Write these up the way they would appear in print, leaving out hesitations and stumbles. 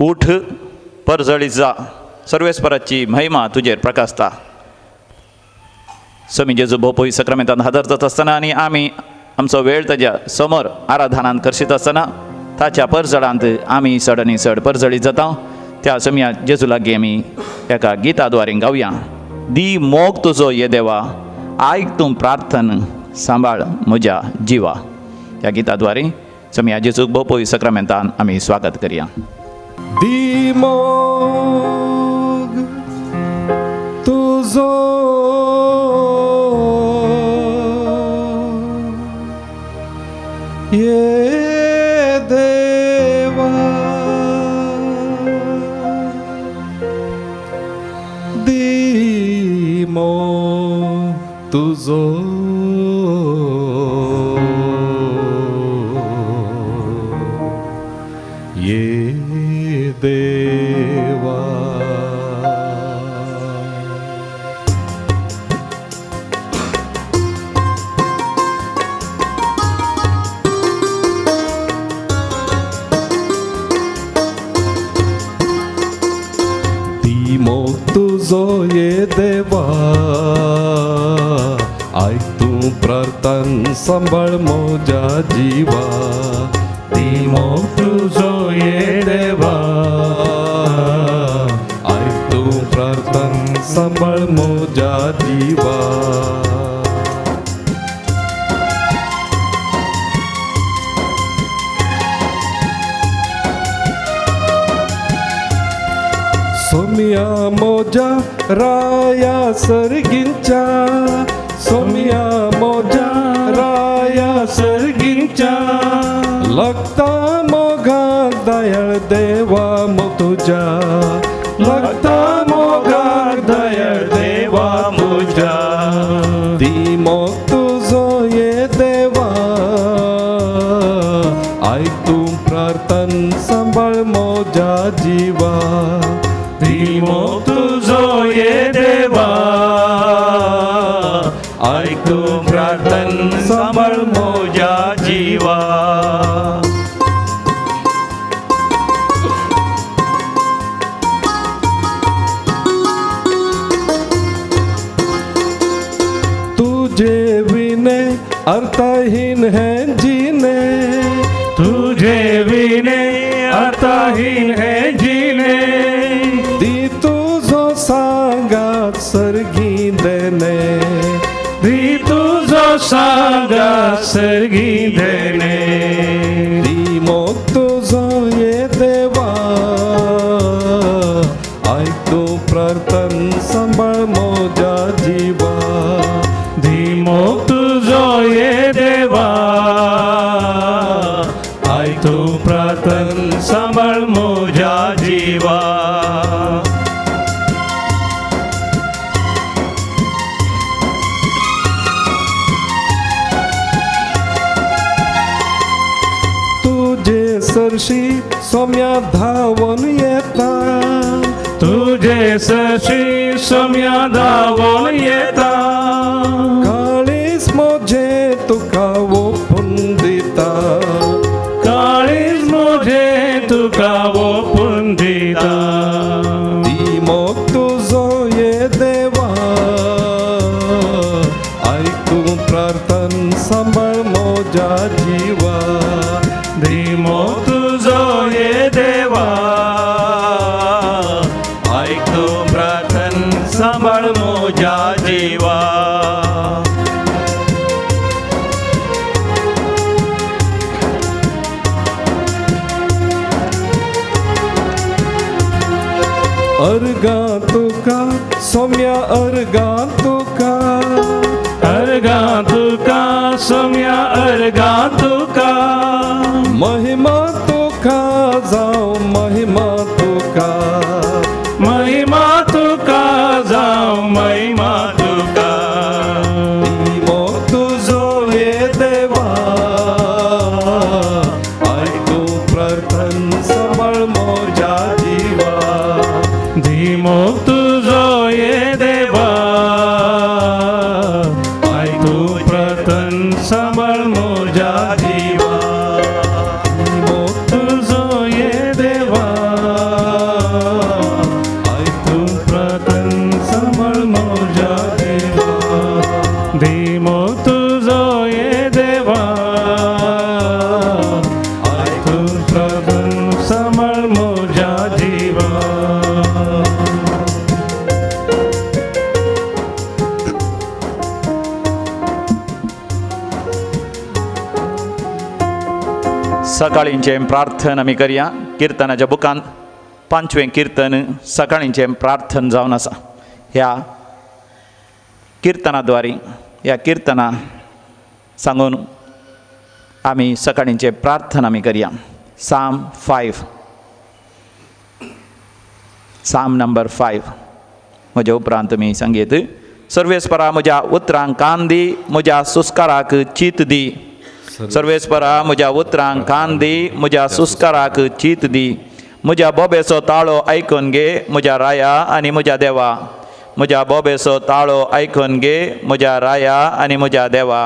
उठ परजळीत जा, सर्वेस्पराची महिमा तुजेर प्रकाशता. स्वामी जेजू भोवपळी सक्रामेंतान हजर जात आसतना आनी आमी आमचो वेळ ताच्या समोर आराधनान करशीत आसतना ताच्या परजळांत आमी चड आनी चड परजळीत जाता. त्या स्वामी जेजू लागीं आमी एका गिताद्वारे गावया. दी मोग तुजो ये देवा, आयक तूं प्रार्थन सांबाळ म्हज्या जिवा. ह्या गिताद्वारे स्वामी जेजूक भोवपळी सक्रामेंतान आमी स्वागत करया. दी मोग तुजो ये देवा, दी मोग तुजो ये देवा. दी मोग तुजो ये देवा, आयक तूं प्रार्थन सांबाळ म्हज्या जिवा. दी मोग तुजो ये देवा, आयक तूं प्रार्थन सांबाळ म्हज्या जिवा. सोम्या मोजा राया सर्गींच्या, सोम्या मोजा राया सर्गींच्या, लगता मोगाक दयाळ देवा मो तुझ्या, लगता मोगाक दयाळ देवा तुझ्या. दी मोग तुजो ये देवा, आयक तूं प्रार्थन सांबाळ म्हज्या जिवा. दी मोग तुजो ये देवा, आयक तूं प्रार्थन सांबाळ म्हज्या जिवा. तुझे विने अर्थहीन है जीने, तुझे विने अर्थहीन है जीने. दी तुझो सांगात सर्गी देने, दी तुझो सांगात सर्गी देने. दी मोग तुजो ये देवा, आयक तूं प्रार्थन सांबाळ म्हज्या जिवा. दी मोग तुजो ये देवा, आयक तूं प्रार्थन सांबाळ म्हज्या जिवा. तुझे सरशी सोम्या धावून येता, तुझे सरशी सोम्या धावून येता. काळीज म्हजे तुका ओपून दिता, काळीज म्हजे तुका ओपून दिता. दी मोग तुजो ये देवा, आयक तूं प्रार्थन सांबाळ म्हज्या जिवा. दी मोग तुजो ये देवा, आयक तूं प्रार्थन सांबाळ म्हज्या जिवा. अर्गा तुका सोम्या अर्गा तुका, अर्गा तुका सोम्या अर्गा तुका. महिमा तुका जावं महिमा तुका, महिमा तुका जावं महिमा तुका. दी मोग तुजो ये देवा, आयक तूं प्रार्थन सांबाळ म्हज्या जिवा. दी मोग तुजो ये देवा, आयक तूं प्रार्थन सांबाळ म्हज्या जिवा. दी मोग तुजो ये देवा, सकाळींचे प्रार्थन आमी करया. किर्तनाच्या बुकांत 5वें किर्तन सकाळींचे प्रार्थन जावन आसा. ह्या किर्तनाद्वारे ह्या किर्तना सांगून आमी सकाळींचे प्रार्थन आमी करया. साम 5, साम नंबर 5. म्हज्या उपरांत तुमी सांगीत. सर्वेस्परा म्हज्या उतरांक कान दी, म्हज्या सुस्काराक चीत दी. सर्वेस्परा म्हज्या उतरांक कान दी, म्हज्या सुस्काराक चीत दी. म्हज्या बोबेचो ताळो आयकून घे म्हज्या राया आनी म्हज्या देवा. म्हज्या बोबेचो ताळो आयकून घे म्हज्या राया आनी म्हज्या देवा.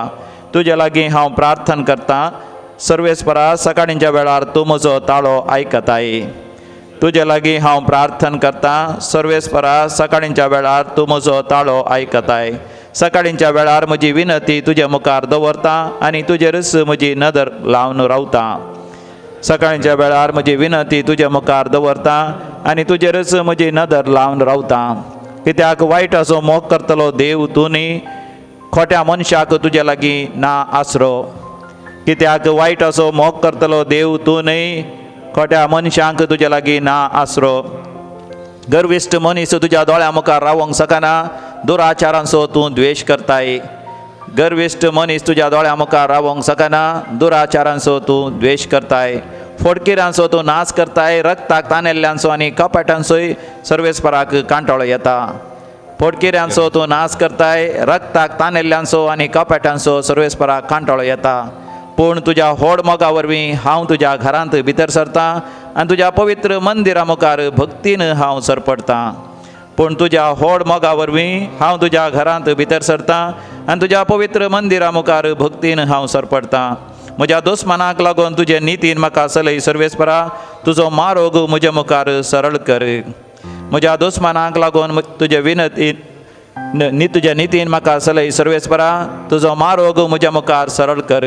तुजे लागीं हांव प्रार्थना करतां. सर्वेस्परा सकाळींच्या वेळार तूं म्हजो ताळो आयकताय. तुजे लागीं हांव प्रार्थना करतां. सर्वेस्परा सकाळींच्या वेळार तूं म्हजो ताळो आयकताय. सकाळींच्या वेळार म्हजी विनती तुजे मुखार दवरतां आनी तुजेरच म्हजी नदर लावन रावतां. सकाळींच्या वेळार म्हजी विनती तुजे मुखार दवरतां आनी तुजेरच म्हजी नदर लावन रावतां. कित्याक वायटाचो मोग करतलो देव तूं न्ही, खोट्या मनशाक तुजे लागीं ना आसरो. कित्याक वायटाचो मोग करतलो देव तूं न्ही, खोट्या मनशांक तुजे लागीं ना आसरो. गर्विश्ट मनीस तुज्या दोळ्या मुखार रावंक शकना, दुराचारांचो तूं द्वेश करताय. गर्विश्ट मनीस तुज्या दोळ्या मुखार रावंक शकना, दुराचारांचो तूं द्वेश करताय. फोडकिरांचो तूं नाश करताय. रक्ताक तानेल्ल्यांचो आनी कपाटांचोय सर्वेस्पराक कांटोळो येता. फोडकिऱ्यांचो तूं नाश करताय. रक्ताक तानेल्ल्यांचो आनी कपाटांचो सर्वेस्पराक कांटोळो येता. पूण तुज्या होड मोगा वरवीं हांव तुज्या घरांत भितर सरतां आनी तुज्या पवित्र मंदिरा मुखार भक्तीन हांव सरपडतां. पूण तुज्या होड मोगा वरवीं हांव तुज्या घरांत भितर सरतां आनी तुज्या पवित्र मंदिरा मुखार भक्तीन हांव सरपडतां. म्हज्या दुस्मानाक लागून तुजे नितीन म्हाका चलय सर्वेस्परा. तुजो मारोग म्हज्या मुखार सरळ कर. म्हज्या दुस्मानाक लागून तुजे तुज्या नितीन म्हाका चलय सर्वेस्परा. तुजो मारोग म्हज्या मुखार सरळ कर.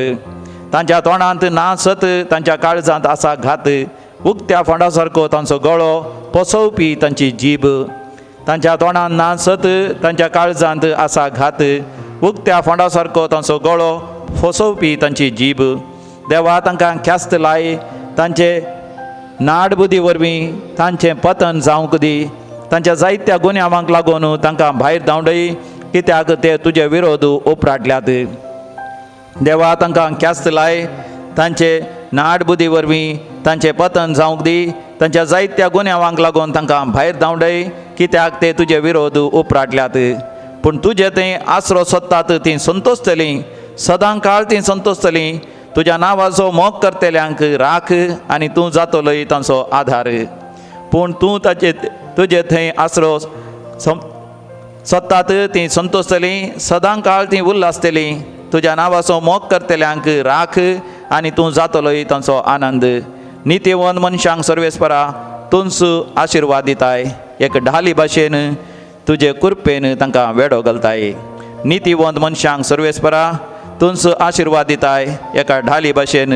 तांच्या तोंडांत नासत, तांच्या काळजांत आसा घात. उक्त्या फोंडा सारको तांचो गळो, पोसवपी तांची जीब. तांच्या तोंडांत नासत, तांच्या काळजांत आसा घात. उक्त्या फोंडा सारको तांचो गळो, फसवपी तांची जीब. देवा तांकां ख्यास्त लाय. तांचे नाडबुदी वरवीं तांचें पतन जावंक दी. तांच्या जायत्या गुन्यांवांक लागून तांकां भायर धांवडय, कित्याक ते तुजे विरोध उपराटल्यात. देवा तांकां ख्यास्त लाय. तांचे नाडबुदी वरवीं तांचें पतन जावंक दी. तांच्या जायत्या गुन्यांवांक लागून तांकां भायर धांवडय, कित्याक ते तुजे विरोध उपराटल्यात. पूण तुजे थंय आसरो सोदतात तीं संतोसतलीं. सदां काळ तीं संतोसतलीं. तुज्या नांवाचो मोग करतल्यांक राख आनी तूं जातलोय तांचो आधार. पूण तूं तुजे थंय आसरो सोदतात तीं संतोसतलीं. सदां काळ तीं उल्हासतलीं. तुज्या नांवाचो मोग करतल्यांक राख आनी तूं जातलोय तांचो आनंद. नितीवंत मनशांक सर्वेस्परा तूंच आशिर्वाद दिताय. एक ढाली भाशेन तुजे कुरपेन तांकां वेडो घालताय. नितीवंत मनशांक सर्वेस्परा तूंच आशिर्वाद दिताय. एका ढाली भाशेन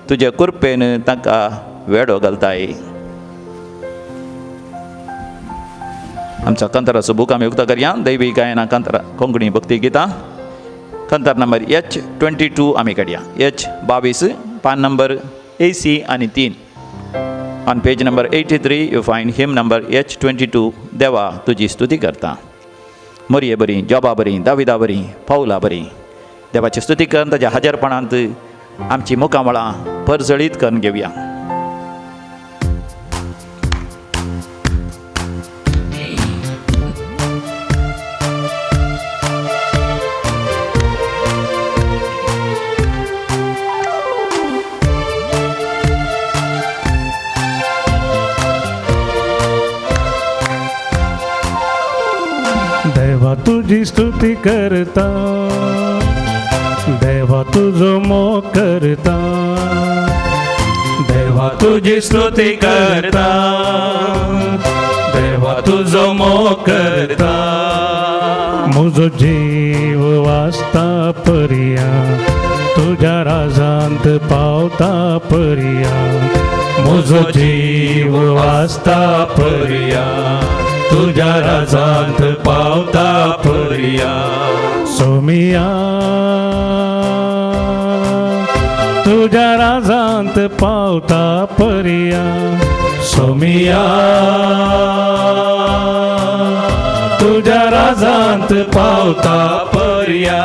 तुजे कुरपेन तांकां वेडो घालताय. आमच्या कंतराचो बूक आमी उक्तो करया. दैवी गायना कंतरा कोंकणी भक्ती गितां. कंतर नंबर H22 आमी काडया. H22 पान नंबर AC आनी 3. On page number 83 you find him number H22. देवा तुजी स्तुती करता. मरिये बरी, जॉबा बरी, दाविदा बरी, पौला बरी. देवाची स्तुती करून ताच्या हजरपणांत आमची मुखामळां परजळीत करून घेवया. देवा तुझी स्तुती करता. देवा तुझो मोग करता. देवा तुझी स्तुती करता. देवा तुझो मोग करता. म्हजो जीव वाचता पर्या, तुझ्या राजांत पावता पर्या. म्हजो जीव वाचता पर्या, तुझ्या राजांत पावता पर्या. सोमिया तुझ्या राजांत पावता पर्या सोमिया तुझ्या राजांत पावता पर्या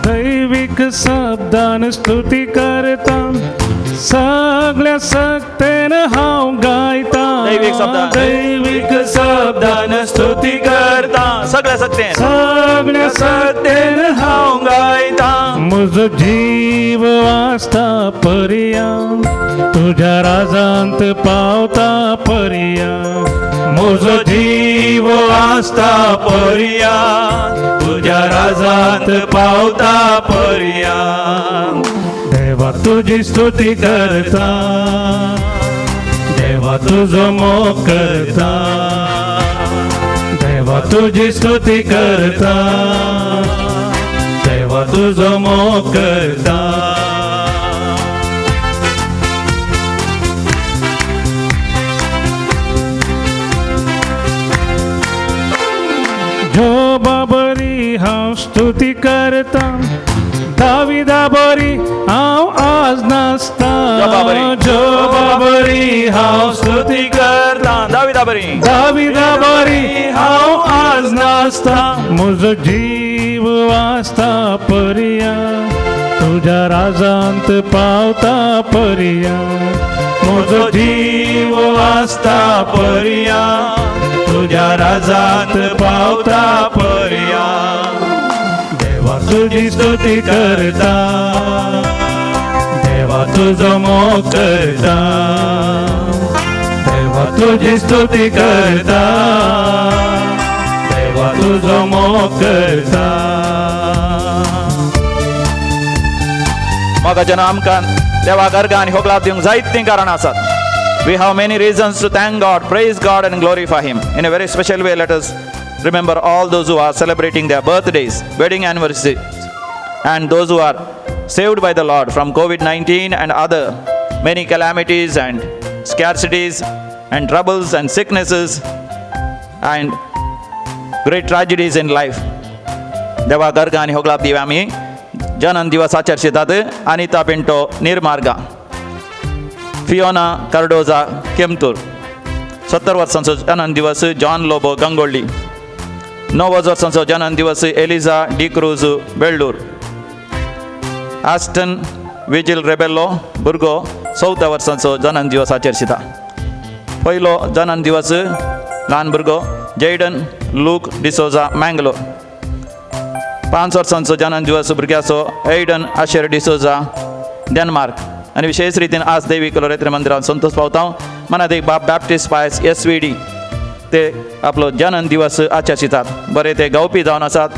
दैविक शब्दान स्तुती करता सगळ्या सक्तेन हांव गायता दैविक शब्दान. दैविक शब्दान स्तुती करता सगळ्या सक्तेन सगळ्या सक्तेन हांव गायता म्हजो जीव वाचता पर्या तुझ्या राजांत पावता पर्या म्हजो जीव वाचता पर्या तुझ्या राजांत पावता पर्या देवा तुझी स्तुती करता देवा तुझो मोग करता देवा तुझी स्तुती करता देवा तुझो मोग करता जोबा बरी हांव स्तुती करता दाविदा बरी हांव आज नाचता जोबा बरी. जोबा बरी हांव स्तुती करता दाविदा बरी दाविदा बरी हांव आज नाचता म्हजो जीव वाचता पर्या तुझ्या राजांत पावता पर्या म्हजो जीव वाचता पर्या तुझ्या राजांत पावता पर्या देवा तुझी स्तुती करता देवा तुझो मोग करता देवा तुझी स्तुती करता देवा तुझो मोग करता म्हाका जेन्ना आमकां देवा गर्गा आनी होगलाप दिवंक जायतीं कारणां आसात. We have many reasons to thank God, praise God and glorify Him. In a very special way, let us remember all those who are celebrating their birthdays, wedding anniversaries, and those who are saved by the Lord from COVID-19 and other many calamities and scarcities and troubles and sicknesses and great tragedies in life. देवा गर्गा आणि होगलाप दिवे आमी जनन दिवस आचरशितात. Anita Pinto निर्मार्गा, Fiona Cardozo केमतूर 70 वर्सांचो जनन दिवस John Lobo Gangolli. 9 वर्सांचो जनन दिवस एलिझा डी क्रूज बेल्डूर. आस्टन विजिल रेबेल्लो भुरगो 14 वर्सांचो जनन दिवस आचरशिता. पयलो जनन दिवस ल्हान भुरगो जैडन लूक डिसोजा मँगलोर. 5 वर्सांचो जनन दिवस भुरग्याचो एडन आशेर डिसोजा डेन्मार्क. आणि विशेष रितीन आज देवी कलोरेत्र मंदिरात संतोष पावता. मनात एक बाप बॅप्टिस्ट पायस SVD ते आपलो जनन दिवस आचरशितात. बरे ते गावपी जावन आसात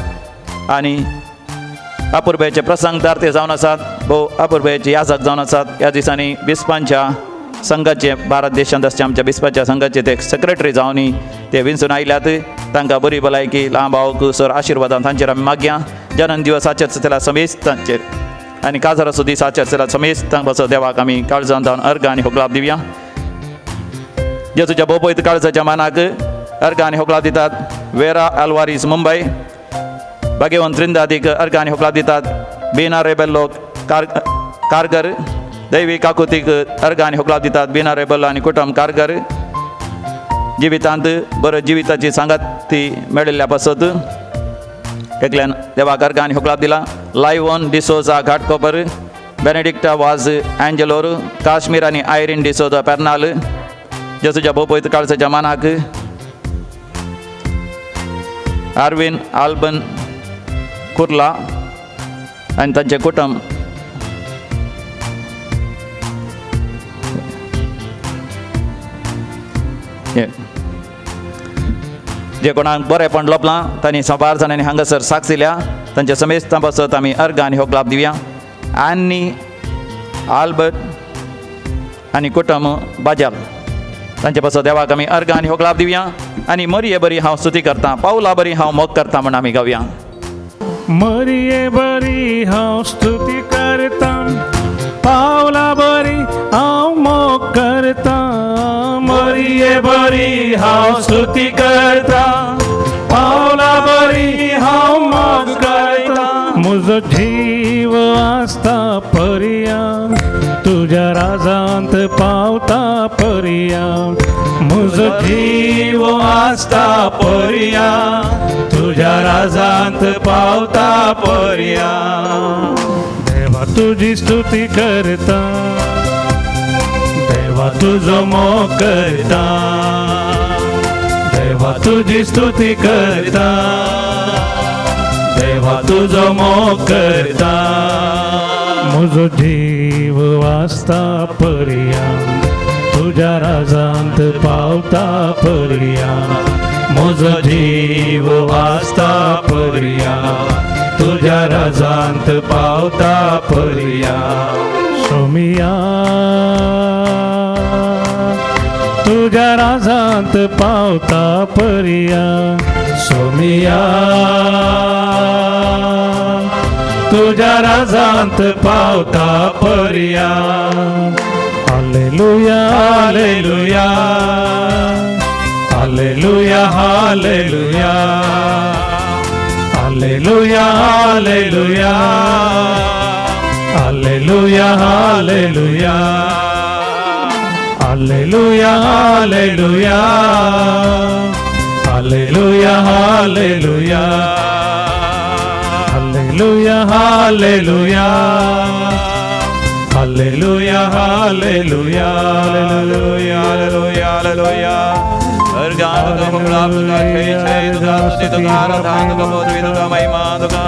आनी अपुर्बेचे प्रसंगदार ते जावन आसात. भोव अपुर्बेचे याजक जावन आसात. ह्या दिसांनी बिस्पांच्या संघाचे भारत देशांत आसचे आमच्या बिस्पाच्या संघाचे ते सेक्रेटरी जावनी ते विंचून आयल्यात. तांकां बरी भलायकी लांबाव कुसर आशिर्वादान तांचेर आमी मागया. जनन दिवस आचरतल्या समेस्तांचेर आनी काजाराचो दीस आचरतल्या समेस्तांक पासो देवाक आमी काळजान जावन अर्घ आनी होगलाप दिवया. जेजूच्या भोवपयत काळजाच्या मानाक अर्घ आनी होगलाप दितात. वेरा आल्वारीस मुंबय, भाग्यवंत त्रिंदादीक अर्घ आनी होगलाप दितात. बीना रेबेल्लो कारगर, दैवी काकुतीक अर्घ आनी होगलाप दितात. बीना रेबेल्लो आनी कुटुंब कारगर जिवितांत बरो जिविताची सांगाती मेळिल्ल्या पासत एकल्यान देवाक अर्घ आनी होगलाप दिला. लायवोन डिसोजा घाटकोपर, बेनेडिक्टा वाज एंजलोर, काश्मीर आनी आयरीन डिसोजा पेर्नाल. जेजूच्या भोवपयत काळजाच्या मानाक आर्विन आल्बन कुर्ला आनी तांचे कुटुंब जे कोणाक बरेपण लोपलां तांणी 12 जाणांनी हांगासर साक्ष दिल्या. तांच्या समेस्तां पासत आमी अर्घ आनी होगलाप दिवया. आनी आल्बर्ट आनी कुटुंब बाजाल तांचे पासत देवाक आमी अर्घ आनी होगलाप दिवया. आनी मरिये बरी हांव स्तुती करतां, पावला बरी हांव मोग करतां म्हण आमी गावया. मरिये बरी हांव स्तुती करता पावला बरी हांव मोग करता मरिये बरी हांव स्तुती करता पावला बरी हांव मोग करता म्हजो जीव आसता पर्या तुझ्या राजांत पावता पर्या म्हजो जीव आसता पर्या तुझ्या राजांत पावता पर्या देवा तुझी स्तुती करता देवा तुझो मोग करता देवा तुझी स्तुती करता देवा तुझो मोग करता म्हजो जीव वाचता पर्या तुझ्या राजांत पावता पर्या म्हजो जीव वाचता पर्या तुझ्या राजांत पावता पर्या सोमिया तुझ्या राजांत पावता पर्या सोमिया तुझ्या राजांत पावता पर्या हालेलुया हालेलुया हालेलुया हालेलुया हालेलुया हालेलुया हालेलुया हालेलुया हालेलुया हालेलुया हालेलुया हालेलुया हालेलुया हालेलुया हालेलुया हालेलुया हालेलुया हालेलुया हर गान तुका प्राप्त करते छे तुका स्तुती तुका आराधना तुका पदवी तुका महिमा तुका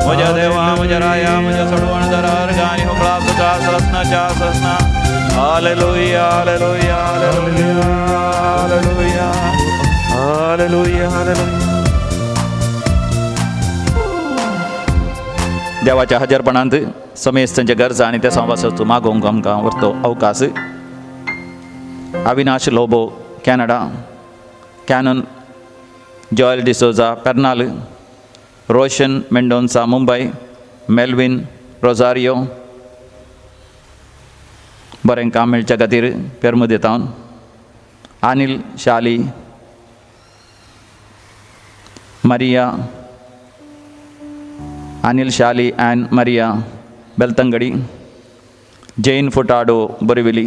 म्हज्या देवा म्हज्या राया म्हज्या सोडवणदारा हर गाणी हो प्राप्त तुका ससनाच्या ससना हालेलुया हालेलुया हालेलुया हालेलुया हालेलुया हालेलुया देवाच्या हजरपणांत समेस्त तांच्या गरजा आनी त्या संवासाचो मागोवंक आमकां व्हरतो अवकाश Avinash Lobo Canada canon Joel D'Souza Pernal Roshan Mendonsa Mumbai Melvin Rosario बरें काम मेळच्या खातीर पेरमो दिता हांव अनिल शाली मरिया अनिल शाली एंड मरिया बेलतंगडी जैन फुटाडो बोरिविली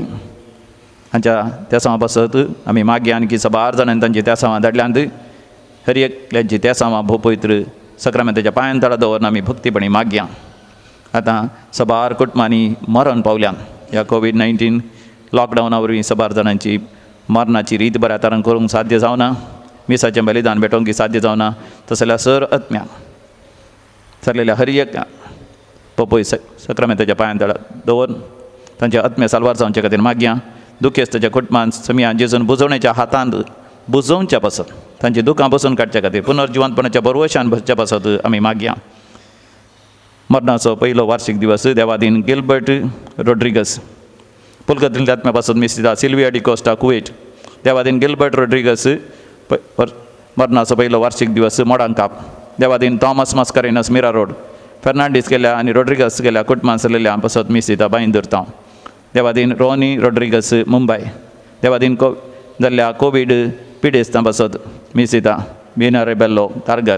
हांच्या त्या सांवा पासत आमी मागयान की सबार जाणांनी तांची त्या सांवा धाडल्यांत हर एकल्यांची त्या सांवा भोव पवित्र सक्रामेंताच्या पांयां तळा दवरून आमी भक्तीपणी मागया आतां सबार कुटुंबांनी मरण पावल्यान ह्या कोविड-19 लॉकडावना वरवीं सबार जाणांची मरणाची रीत बऱ्या तरान करूंक साध्य जावना मिसाचें बलिदान भेटोवंक साध्य जावना तशें जाल्यार सर आत्म्याक सरलेल्या हर एक पपय सक्रामेंताच्या पांयां तळा दवरून तांच्या आत्म्या साल्वार जावचे खातीर मागया दुखेस्ताच्या कुटुंबान समिया जेजून बुजोवण्याच्या हातांत बुजोवच्या पासत तांची दुखां बसून काडच्या खातीर पुनर्जिवंतपणाच्या बरवशान भरच्या पासत आमी मागया मरणाचो पयलो वार्षिक दिवस देवादीन गिल्बर्ट रोड्रिगस पुलकत्रींतल्या आत्म्या पासत मिस्तिता सिल्विया डिकोस्टा कुवेट देवादीन गिल्बर्ट रोड्रिगस मरणाचो पयलो वार्षिक दिवस मोडांकाप देवादीन थॉमस मस्करेनस मिरा रोड फेर्नांडीस गेल्या आनी रोड्रिगस गेल्या कुटुंबान सरलेल्या पासत मिस्तिता बाईन धरता देवादीन रोनी रोड्रिगस मुंबय देवादीन जाल्ल्या कोवीड पिडेस्तां पासत मिस्तिता बिना रेबेल्लो तारगर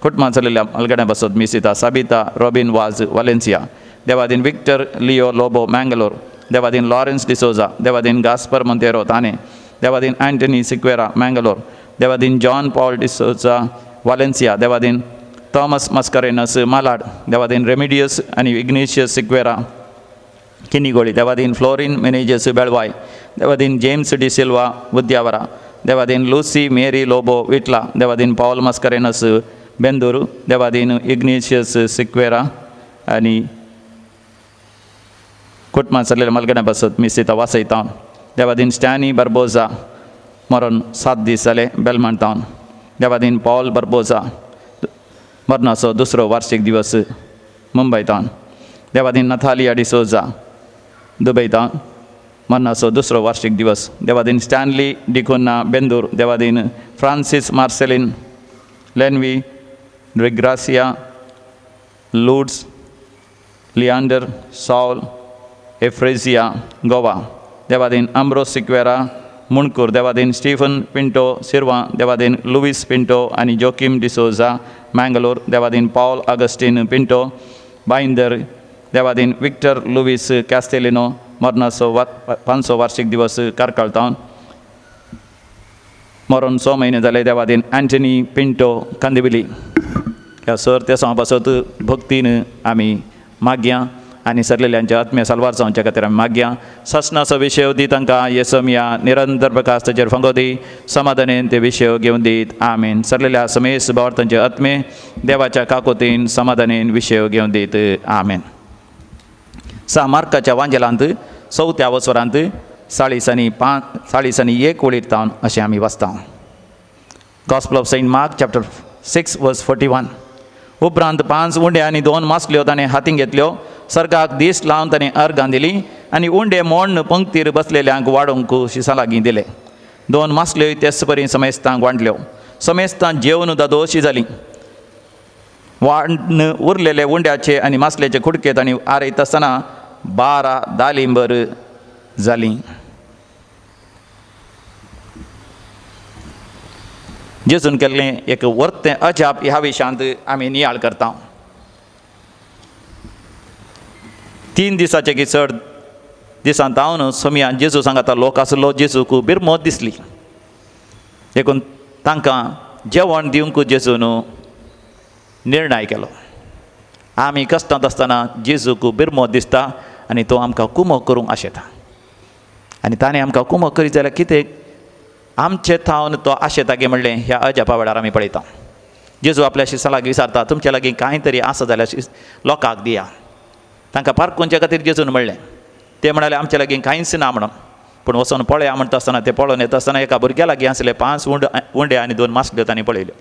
कुटुंबान चललेल्या अलगड्यां पासत मिस्तिता साबिता रॉबिन वाज वालेन्सिया देवादीन विक्टर लिओ लोबो मँगलोर देवादीन लॉरेन्स डिसोजा देवादीन गास्पर मोंतेरो ताने देवादीन अँटनी सिक्वेरा मँगलोर देवादीन जॉन पॉल डिसोजा वालेन्सिया देवादीन थॉमस मस्करेनस मालाड देवादीन रेमिडियस आनी इग्नेशियस सिक्वेरा किनीगोळी देवादीन फ्लोरिन मेनेजस बेळवाय देवादीन जेम्स डी सिल्वा उद्यावरा देवादीन लूसी मेरी लोबो विटला देवादीन पॉल मस्करेनस बेंदूर देवादीन इग्नेशियस सिक्वेरा आनी कुटुंबान सरलेल्या मलगड्यां पासत मिस्तिता वासयता देवादीन स्टॅनी बर्बोजा मरण 7 दीस जाले बेलमांट टावन देवादीन पॉल बर्बोजा मरणाचो दुसरो वार्षिक दिवस मुंबय टावन देवादीन नथालिया डिसोजा दुबय टावन मरणाचो दुसरो वार्षिक दिवस देवादीन स्टॅनली डिकोना बेंदूर देवादीन फ्रांसीस मार्सेलिन लेन्वी ड्रिग्रासिया लूड्स, लियांडर, सॉल, एफ्रेसिया, गोवा. देवादीन अम्ब्रोस सिक्वेरा, मुणकूर. देवादीन स्टीफन पिंटो, सिर्वा. देवादीन लुईस पिंटो आणि जोकिम डिसोजा, मँगलोर. देवादीन पॉल ऑगस्टिन पिंटो, बाईंदर. देवादीन विक्टर लुईस कॅस्टेलिनो, मरणाचो 500 वार्षिक दिवस कारकाळतावन. मरून 6 महिने जाले. देवादीन अँटनी पिंटो, कांदिबिली. ह्या सर त्या समा पासत भक्तीन आमी मागया आनी सरलेल्यांच्या आत्म्या सालवार जावच्या खातीर आमी मागया. ससनाचो विशय दी तांकां येसमिया निरंतर प्रकाश ताचेर फंगो दी, समाधानेन ते विशय घेवन दीत. आमीन. सरलेल्या समेस भावार्थांचे आत्मे देवाच्या काकोतीन समाधानेन विशय घेवन दीत. आमीन. 6 मार्काच्या वांजेलांत 4थ्या वसवरांत 40 वळीर तावन अशें आमी वाचता. Gospel of saint Mark chapter 6 verse 41. उपरांत 5 उंडे आनी 2 मासल्यो ताणें हातीन घेतल्यो, सर्गाक दीस लावन ताणें अर्गां दिलीं आनी उंडे मोडन पंक्तीर बसलेल्यांक वाडोवंक शिसा लागीं दिले. 2 मासल्योय तेच परी समेस्तांक वांटल्यो. समेस्तां जेवन दादोशी जालीं. वाडन उरलेले उंड्याचे आनी मासल्याचे कुडकेत आनी आरयत आसतना 12 दालिंबर जालीं. जेजून केल्लें एक वर्तें अजाप ह्या विशयांत आमी नियाळ करता. 3 दिसाचे की चड दिसांत तावन सोमया जेजू सांगाता लोक आसलो. जेजूक बिरमत दिसली. देखून तांकां जेवण दिवंक जेजून निर्णय केलो. आमी कश्टांत आसतना जेजूक बिरमत दिसता आनी तो आमकां कुमो करूंक आशेता. आनी ताणें आमकां कुमो करीत जाल्यार कितें आमचे थावन तो आशेता गे म्हणलें ह्या अजापा वेळार आमी पळयता. जेजू आपल्या शिसा लागीं विचारता, तुमच्या लागीं कांय तरी आसा जाल्यार लोकांक दिया. तांकां पारखुंचे खातीर जेजून म्हणलें. ते म्हणाले आमच्या लागीं कांयच ना म्हणून. पूण वचून पळया म्हणटा आसतना ते पळोवन येता आसतना एका भुरग्या लागीं आसले 5 उंडे आनी 2 मासल्यो तांणी पळयल्यो.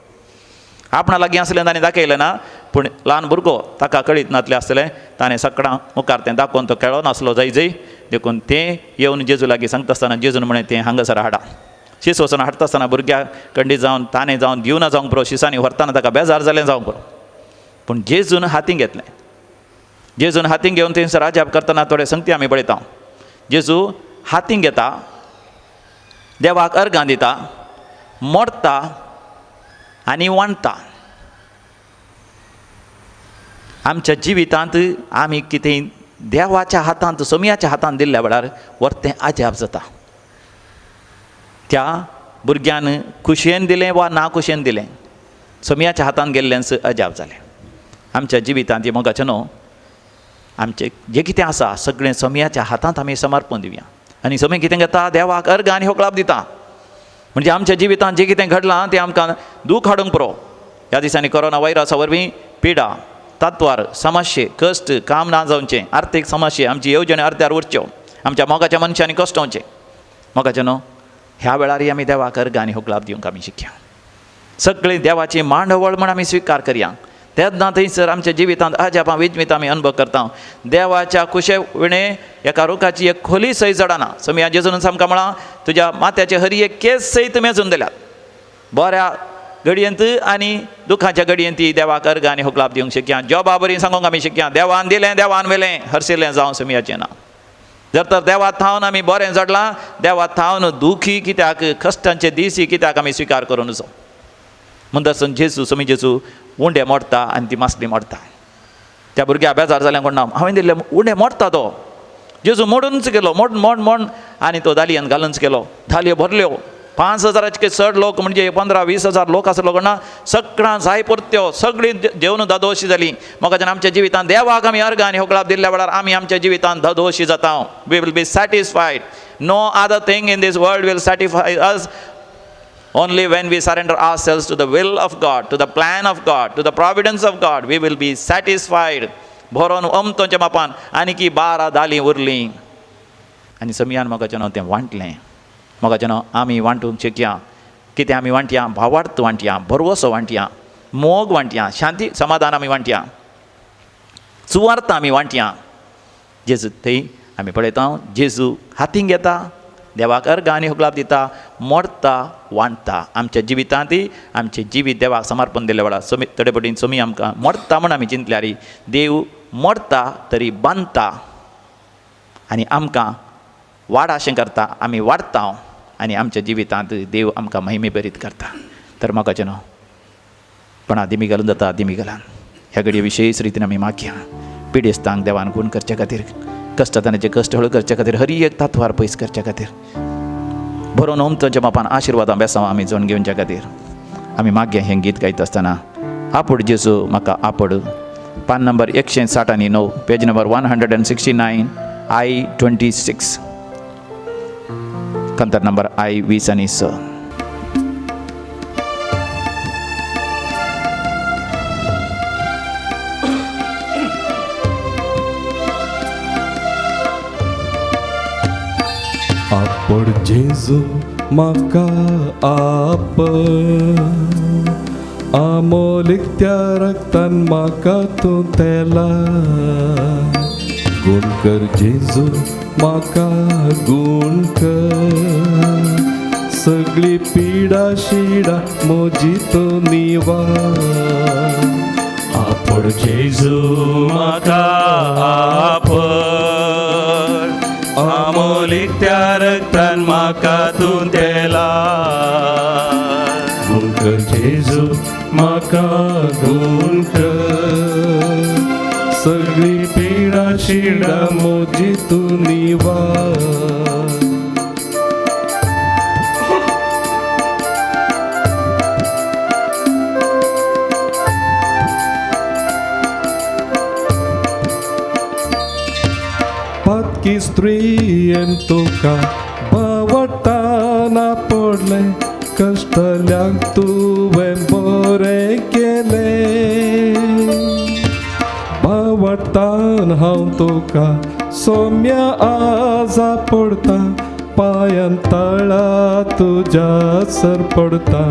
आपणा लागीं आसलें ताणें दाखयलें ना, पूण ल्हान भुरगो ताका कळीत नासलें आसलें. ताणें सकाळां मुखार तें दाखोवन तो खेळो नासलो जय देखून तें येवन जेजू लागीं सांगता आसतना जेजून म्हणें तें हांगासर हाडा. शीस वचून हाडटा आसतना भुरग्या कंडी जावन ताणें जावन दिवना जावंक पुरो. शिसांनी व्हरताना ताका बेजार जालें जावंक पुरो. पूण जेजून हातीन घेतलें. जेजून हातीन घेवन थंयसर अजाप करतना थोडे संगती आमी पळयता. जेजू हातीन घेता, देवाक अर्गां दिता, मोडटा आनी वांटता. आमच्या जिवितांत आमी कितें देवाच्या हातांत सोमयाच्या हातांत दिल्ल्या वेळार वर्तें अजाप जाता. त्या भुरग्यान खुशयेन दिलें वा ना खुशयेन दिलें, सोमयाच्या हातांत गेल्लेंच अजाप जालें. आमच्या जिवितांत मोगाचें न्हू, आमचें जें कितें आसा सगळें सोमयाच्या हातांत आमी समर्पण दिवया. आनी सोमी कितें घेता, देवाक अर्गां आनी होकळाप दिता. म्हणजे आमच्या जिवितांत जें कितें घडलां तें आमकां दूख हाडूंक पुरो. ह्या दिसांनी कोरोना वायरसा वरवीं पिडा, तत्वार, समस्ये, कश्ट, काम ना जावचें, आर्थीक समस्ये, आमची येवजण्यो अर्द्यार उरच्यो, आमच्या मोगाच्या मनशांनी कश्टावचें. मोगाचें न्हू, ह्या वेळारय आमी देवाक अर्गां आनी होकळाप दिवंक आमी शिकया. सगळीं देवाची मांडवळ म्हण आमी स्विकार करया. तेन्ना थंयसर आमच्या जिवितांत अजापां विजमीत आमी अनुभव करता. देवाच्या कुशेविणे एका रुखाची एक खोली सय जडाना. सोमया जेजून सामका म्हळां तुज्या माथ्याचे हरी एक केस सयत मेजून दिल्यात. बऱ्या घडयेंत आनी दुखाच्या घडयेंत देवाक अर्गां आनी होकळाप दिवंक शिकया. जॉबा बरी सांगूंक आमी शिकया. देवान दिलें देवान व्हेलें, हरशिल्लें जावं सोमयाचें ना. जर तर देवा थावन आमी बरें जडलां, देवा थावन दुखी कित्याक, कश्टांचे दिसी कित्याक आमी स्विकार करूं नजो. म्हणटसून जेजू सोमी जेजू उंडे मोडटा आनी ती मासली मोडटा. त्या भुरग्या बेजार जालें कोण ना, हांवें दिल्ले उंडे मोडटा तो. जेजू मोडूनच गेलो, मोड आनी तो दालयेन घालूनच गेलो. धालयो भरल्यो. 5,000चे चड लोक म्हणजे 15-20,000 लोक आसलो कोण ना, सगळां जाय परत्यो सगळीं जेवन दादोशी जालीं. म्हाका आमच्या जिवितांत देवाक आमी अर्गां आनी होकळाप दिल्ल्या वेळार आमी आमच्या जिवितांत दादोशी जाता. We will be satisfied. No other thing in this world will satisfy us. Only when we surrender ourselves to the will of God, to the plan of God, to the providence of God, we will be satisfied. भरोन अमतोच्या मापान आनी की 12 दालीं उरलीं. आनी समियान मोगाचें नांव तें वांटलें. मोगाचें नांव आमी वांटूंक शिकया. कितें आमी वांटया, भावार्थ वांटया, भरवोसो वांटया, मोग वांटया, शांती समाधान आमी वांटया, सुवार्थ आमी वांटया. जेजू थंय आमी पळयता जेजू हातीन घेता, देवाक अर्घ आनी होगलाप दिता मोडता वांडटा आमच्या जिवितांत आमचें जिवीत देवाक समर्पण दिले वेळार सोमी थोडे पटीन सोमी आमकां मोडटा म्हूण आमी चिंतल्यार देव मोडटा तरी बांदता आनी आमकां वाडाशें करता आमी वाडटा आनी आमच्या जिवितांत देव आमकां महिमे बरीत करता तर म्हाका न्हू पण दिमी घालून जाता दिमी घालान ह्या घडये विशेष रितीन आमी मागया पिडेस्तांक देवान गुण करचे खातीर कश्टतानाचे कश्ट हळू करचे खातीर हरी एक तात्वार पयस करचे खातीर बरो नोमतांच्या मापान आशिर्वादां बेसांव आमी जोण घेवच्या खातीर आमी मागया हें गीत गायता आसतना आपड जेसू म्हाका आपड पान नंबर 169 पेज नंबर 169 I-26 कंतर नंबर I-20 आपड जेजू म्हाका आपड आमोलीक त्या रक्तान म्हाका तूं तेला गुण कर जेजू म्हाका गुण कर सगळी पिडा शिडा म्हजी तूं निवार आपड जेजू म्हाका आपड आमोलीक त्या रक्तान म्हाका तूं तेला गुण कर जेजू म्हाका गुण कर सगळी पिडा शिडा म्हजी तूं निवार की स्त्रीयेन तुका बावटाना पडले कश्टल्यांक तुवें बरें केलें बावटान हांव तुका सोम्या आजा पडता पांयान तळा तुज्या सर पडता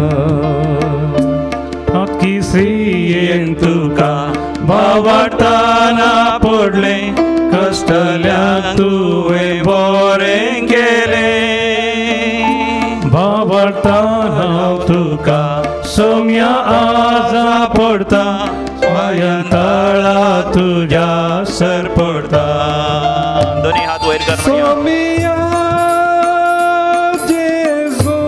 आख्खी स्त्रीयेन तुका बावटाना पडले कश्टल्यांक तुवें बरें केलें बावटान हांव तुका सोम्या आजा पडता पांयां तळा तुज्या सर पडता दोन्ही हात वयर कर सोमिया जेजू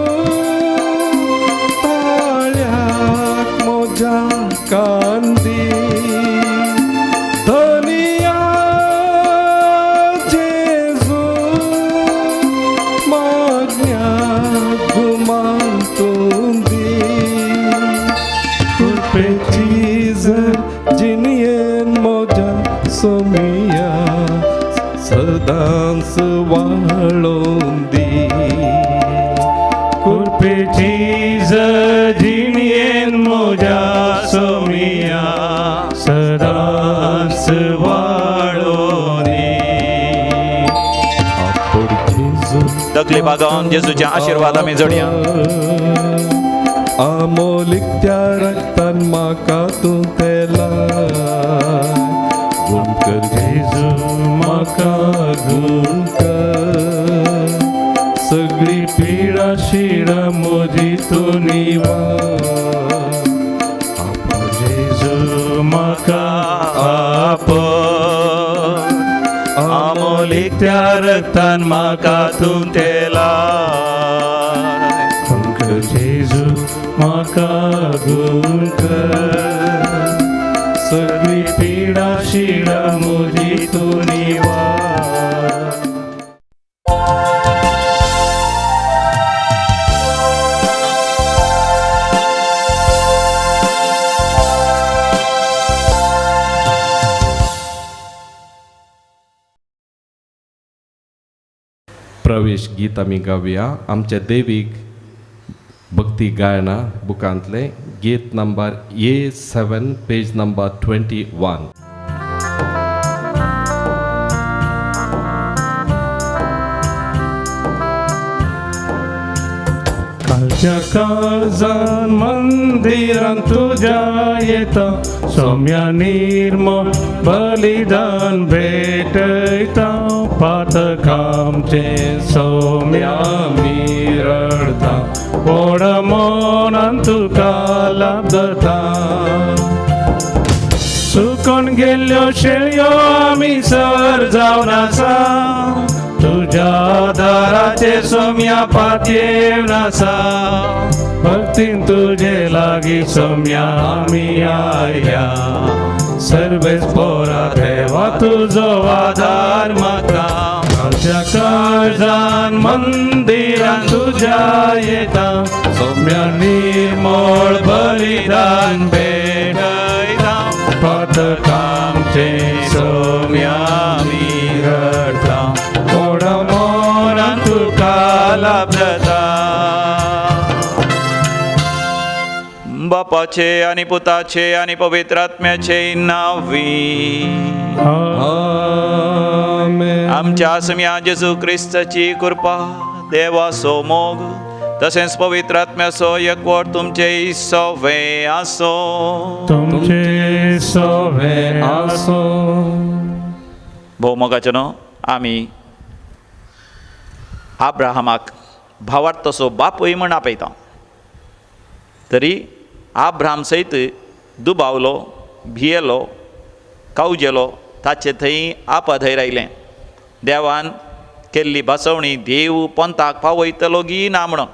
ताळ्याक म्हज्या कांदी धनिया जेजू मागण्याक गुमांतून दी कुर्पेची जर जिणयेन म्हज्या सोमिया सदांच वाळोवन दी कुर्पेची जिणयेन म्हज्या सोमिया सदांच वाळोवन दी आपड जेजू तकली बागावन जेजूच्या आशिर्वाद आमी जोडया आमोलीक त्या रक्तान म्हाका तूं तेला गुण कर जेजू म्हाका गुण कर सगळी पिडा शिडा म्हजी तूं निवार आपड जेजू म्हाका आपड आमोलीक त्या रक्तान म्हाका तूं तेला गुण कर जेजू म्हाका गुण कर सगळी पिडा शिडा म्हजी तूं निवार प्रवेश गीत आमी गावया आमच्या देवीक भक्ती गायना बुकांतले गीत नंबर A7 पेज नंबर 21 कालच्या काळजान मंदिरान तुझ्या येता सोम्या निर्मळ बलिदान भेटयता पातकामचे सौम्या मी रडता ओढ मोनान तुका लाभता सुकून गेल्यो शेळयो आमी सर जावन आसा तुझ्या दाराचे सौम्या पातयेवन आसा भक्तीन तुझे लागी सौम्या आमी आयल्या सर्वेच पोरा देवा तुझो आधार म्हाका कालच्या काळजान मंदिरान तुझ्या येता सौम्या निर्मळ बलिदान भेटयता पातकामचे सौम्या मी रडता ओढ मोनान तुका लाभता बापाचे आणि पुताचे आणि पवित्र आत्म्याचे नावी आमेन. आमच्या सम्या जेजू ख्रिस्ताची कृपा देवाचो मोग तसेच पवित्र आत्म्याचो एकवट तुमचे सवे आसो तुमचे सवे आसो भोवमोगाचेनो आमी आब्राहामाक भावार्थ तसो बापूय म्हण आपयता तरी आब्राहाम सयत दुबावलो भियेलो कावजेलो ताचे थंय आपधैर आयलें देवान केल्ली बसवणी देव पंथाक पावयतलो गी ना म्हणून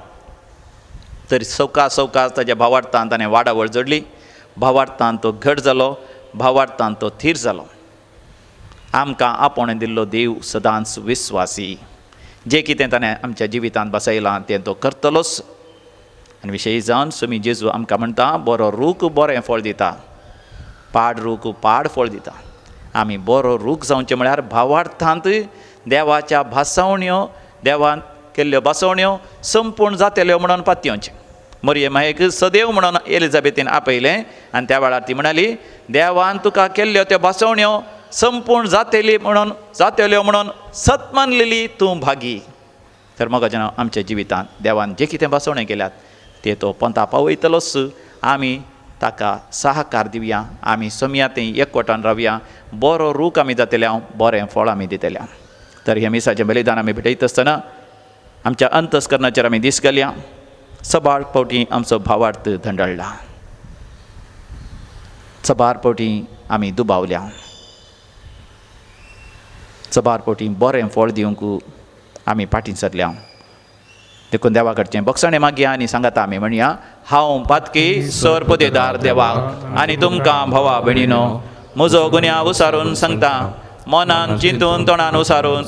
तरी सवकास ताच्या भावार्थान ताणें वाडावळ जोडली भावार्थान तो घट जालो भावार्थान तो थीर जालो आमकां आपोवणें दिल्लो देव सदांच विस्वासी जें कितें ताणें आमच्या जिवितांत बसयलां तें तो करतलोच आनी विशयी जावन सुमी जेजू आमकां म्हणटा बरो रूख बरें फळ दिता पाड रूख पाड फळ दिता आमी बरो रूख जावचें म्हळ्यार भावार्थांत देवाच्या भासावण्यो देवान केल्ल्यो बसवण्यो संपूर्ण जातल्यो म्हणून पातयोचें मरये मायेक सदैव म्हणून एलिझाबेथीन आपयलें आनी त्या वेळार ती म्हणाली देवान तुका केल्ल्यो त्यो बसवण्यो संपूर्ण जातल्यो म्हणून सत मानलेली तूं भागी तर मगाच्यान आमच्या जिवितांत देवान जें कितें बसवणें केल्यात ते तो पंथा पावयतलोच आमी ताका सहकार दिवया आमी सम्यातें एकवटान रावया बरो रूख आमी जातल्या बरें फळ आमी दितल्या तर हे मिसाचें बलिदान आमी भेटयत आसतना आमच्या अंतस्करणाचेर आमी दीस घालया सबार फावटी आमचो भावार्थ धंडळ्ळा सबार फावटी आमी दुबावल्या सबार फावटी बरें फळ दिवंक आमी फाटीं सरल्या देखून देवा कडचें बक्षणें मागया आनी सांगाता आमी म्हणया हांव पातकी सर पोदेदार देवाक आनी तुमकां भवा भयणीनो म्हजो गुन्या उसारून सांगता मनान चिंतून तोंडान उसारून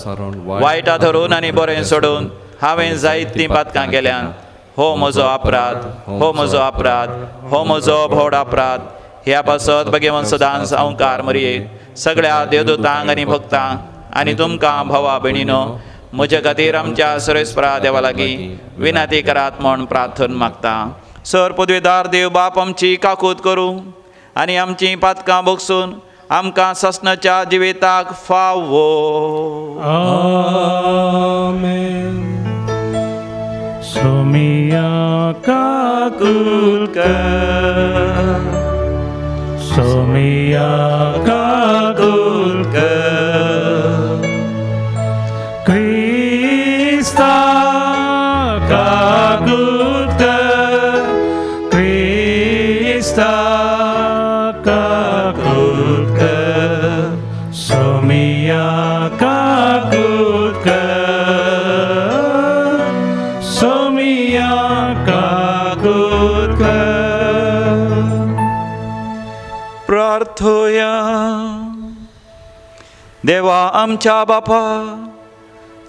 वायटा धरून आनी बरें सोडून हांवें जायतीं पातकां केल्यान हो म्हजो अपराध हो म्हजो अपराध हो म्हजो भोवड अपराध ह्या पासत भगवंत सदांच अवकार मरयेक सगळ्या देवदूतांक आनी भक्तांक आनी तुमकां भवा भयणीनो म्हजे खातीर आमच्या सर्वेस्परा देवा लागीं विनंती करात म्हूण प्रार्थन मागता सर पदवेदार देव बाप आमची काकूत करूं आनी आमचीं पातकां भोगसून आमकां ससनाच्या जिविताक फावो आमेन. सोमिया काकूल कर सोमिया काकूल कर क्रिस्ता काकूल कर क्रिस्ता काकूल कर सोमिया काकूल कर सोमिया काकूल कर प्रार्थोया देवा आमच्या बापा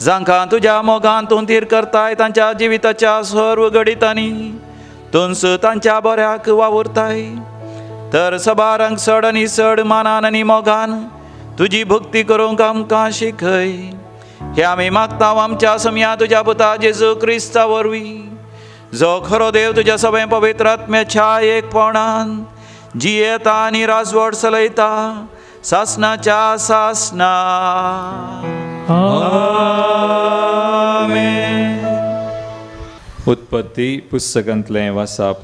जांकां तुज्या मोगान तूं तीर करताय तांच्या जिविताच्या सर्व घडितांनी तुंस तांच्या बऱ्याक वावुरताय तर सबारांक चड आनी चड मानान आनी मोगान तुजी भक्ती करूंक आमकां शिकय हे आमी मागता आमच्या सम्या तुज्या पुता जेजू क्रिस्ता वरवीं जो खरो देव तुज्या सगळें पवित्र आत्म्याच्या एकपणान जियेता आनी राजवट चलयता सासनाच्या सासना उत्पत्ती पुस्तकांतलें वाचप